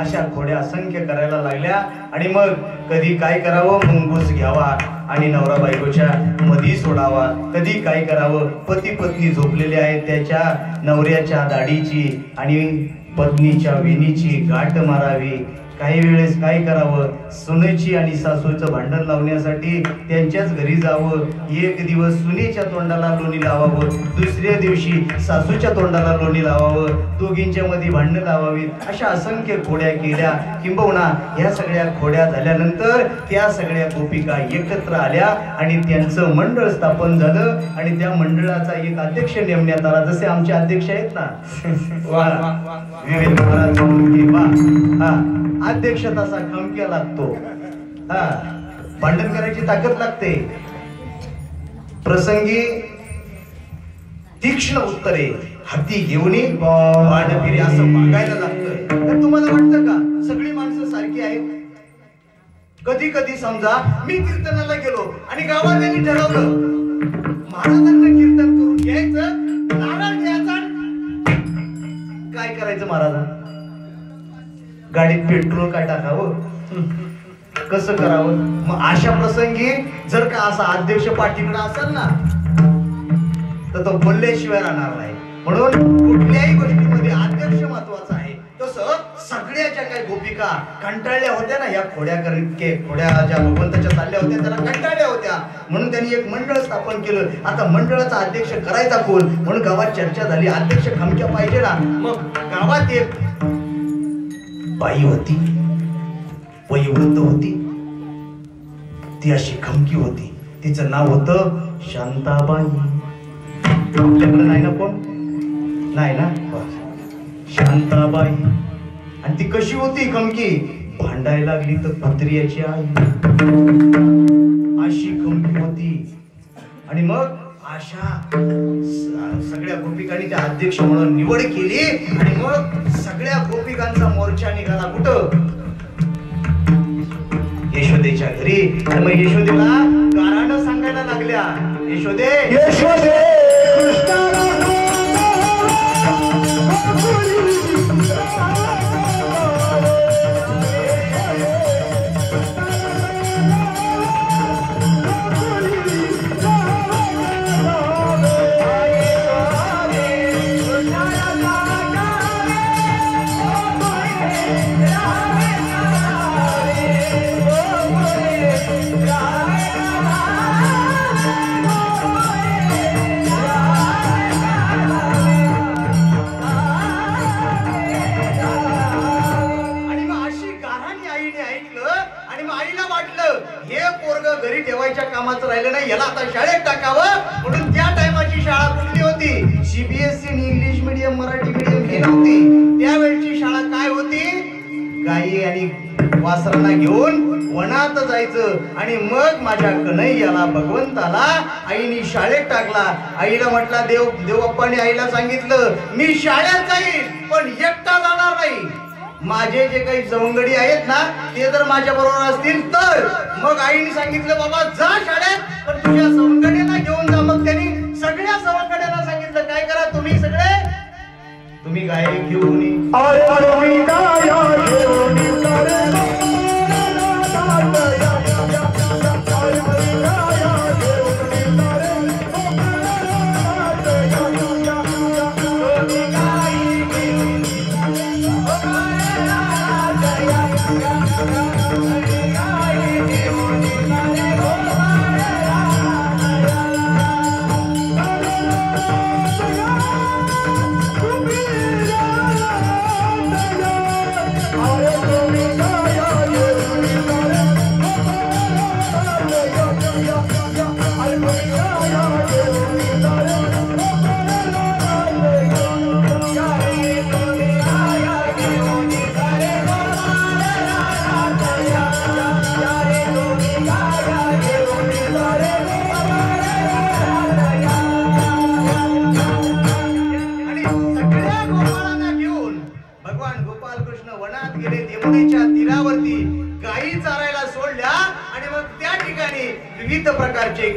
अशा खोड्या असंख्य करायला लागल्या. आणि मग कधी काय करावं, मुंगूस घ्यावा आणि नवरा बायकोच्या मधी सोडावा. कधी काय करावं, पती पत्नी झोपलेले आहेत त्याच्या नवऱ्याच्या दाढीची आणि पत्नीच्या वेणीची गाठ मारावी. काही वेळेस काय करावं, सुनेची आणि सासूचं भांडण लावण्यासाठी त्यांच्याच घरी जावं. एक दिवस सुनेच्या तोंडाला लोणी लावावं, दुसऱ्या दिवशी सासूच्या तोंडाला लोणी लावावं, दोघींच्या मध्ये भांडणं लावावीत. अशा असंख्य खोड्या केल्या. किंबहुना ह्या सगळ्या खोड्या झाल्यानंतर त्या सगळ्या गोपिका एकत्र आल्या आणि त्यांचं मंडळ स्थापन झालं. आणि त्या मंडळाचा एक अध्यक्ष नेमण्यात आला, जसे आमचे अध्यक्ष आहेत ना विवेक महाराज. अध्यक्ष तसा खमक्या लागतो, भांडण करायची ताकद लागते. प्रसंगी तीक्ष्ण उत्तरे हाती घेऊन वाढपिरी असं मागायला लागतं. तर तुम्हाला वाटतं का सगळी माणसं सारखी आहेत? कधी कधी समजा मी कीर्तनाला गेलो आणि गावात ठरवलं महाराजांना कीर्तन करून घ्यायचं, नारळ घ्यायचा, काय करायचं महाराजांना? गाडीत पेट्रोल काय टाकावं, कसं करावं? मग अशा प्रसंगी जर का असा अध्यक्ष पाठीकडे असेल ना तर तो बोलल्याशिवाय राहणार नाही. म्हणून कुठल्याही गोष्टीमध्ये अध्यक्ष महत्वाचा आहे. तसं सगळ्याच्या काही गोपिका कंटाळल्या होत्या ना, या खोड्या ज्या भगवंताच्या चालल्या होत्या त्याला कंटाळल्या होत्या. म्हणून त्यांनी एक मंडळ स्थापन केलं. आता मंडळाचा अध्यक्ष करायचा कोण म्हणून गावात चर्चा झाली. अध्यक्ष खमक्या पाहिजे ना. मग गावात एक बाई होती, वयोवृद्ध होती, ती अशी खमकी होती. तिचं नाव होतं शांताबाई. आपल्याकडे नाही ना कोण? नाही ना. शांताबाई. आणि ती कशी होती खमकी? भांडायला लागली तर कुत्र्याची आई अशी खमकी होती. आणि मग अशा सगळ्या गोपिकांनी त्या अध्यक्ष म्हणून निवड केली. आणि मग सगळ्या गोपिकांचा मोर्चा निघाला कुठं? यशोदेच्या घरी. आणि मग यशोदेला गारानं सांगायला लागल्या, यशोदे यशोदे कामाचं राहिलं नाही, याला आता शाळेत टाकावं. म्हणून त्या टायमाची शाळा कुठली होती? CBSE English medium Marathi medium ही नव्हती. त्यावेळची शाळा काय होती? गाई आणि वासरांना घेऊन वनात जायचं. आणि मग माझ्या कन्हैयाला भगवंताला आईने शाळेत टाकला. आईला म्हटला, देवप्पाने आईला सांगितलं मी शाळेत जाईल पण एकटा जाणार नाही. माझे जे काही सवंगडी आहेत ना ते जर माझ्या बरोबर असतील तर. मग आईने सांगितलं बाबा जा शाळेत पण तुझ्या सवंगड्यांना घेऊन जा. मग त्यांनी सगळ्या सवंगड्यांना सांगितलं काय करा तुम्ही सगळे तुम्ही गाय घेऊन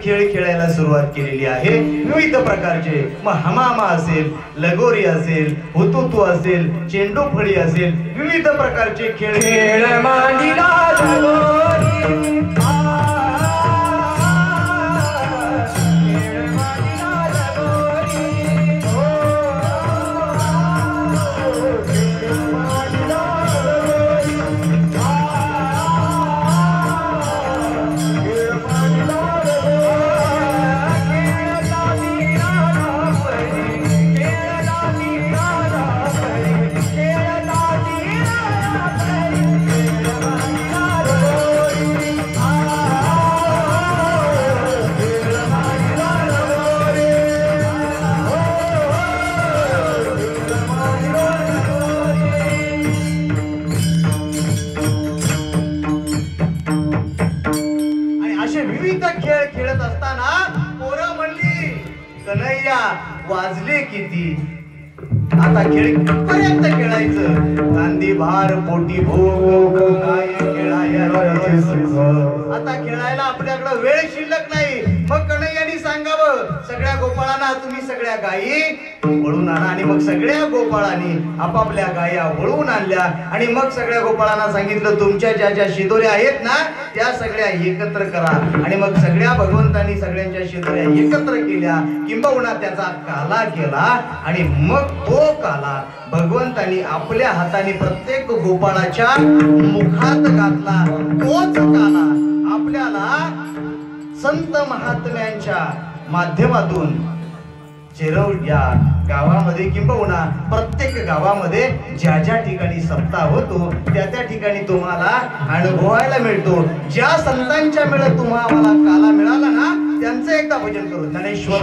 खेळ खेळायला सुरुवात केलेली आहे. विविध प्रकारचे मग हमामा असेल, लगोरी असेल, हुतुतू असेल, चेंडू फळी असेल, विविध प्रकारचे खेळ खेळ मांडीला लगोरी वाजले किती आता खेळ पर्यंत खेळायचं. गांधी भार पोटी भोग काय खेळाया. आता खेळायला आपल्याकडे वेळ शिल्लक नाही. मग कन्हैयाने सांगावं सगळ्या गोपाळांना तुम्ही सगळ्या गायी वळून आणा. आणि मग सगळ्या गोपाळांनी आपापल्या गाया वळवून आणल्या. आणि मग सगळ्या गोपाळांना सांगितलं तुमच्या ज्या ज्या शिदोऱ्या आहेत ना त्या सगळ्या एकत्र करा. आणि मग सगळ्या भगवंतांनी सगळ्यांच्या शिदोऱ्या एकत्र केल्या, किंबहुना त्याचा काला केला. आणि मग तो काला भगवंतांनी आपल्या हाताने प्रत्येक गोपाळाच्या मुखात घातला. तोच काला आपल्याला संत महात्म्यांच्या माध्यमातून चिरव या गावामध्ये किंबहुना प्रत्येक गावामध्ये ज्या ज्या ठिकाणी सप्ताह होतो त्या त्या ठिकाणी तुम्हाला अनुभवायला मिळतो. ज्या संतांच्या मेळ्यात तुम्हाला काला मिळाला ना त्यांचं एकदा भजन करू. ज्ञानेश्वर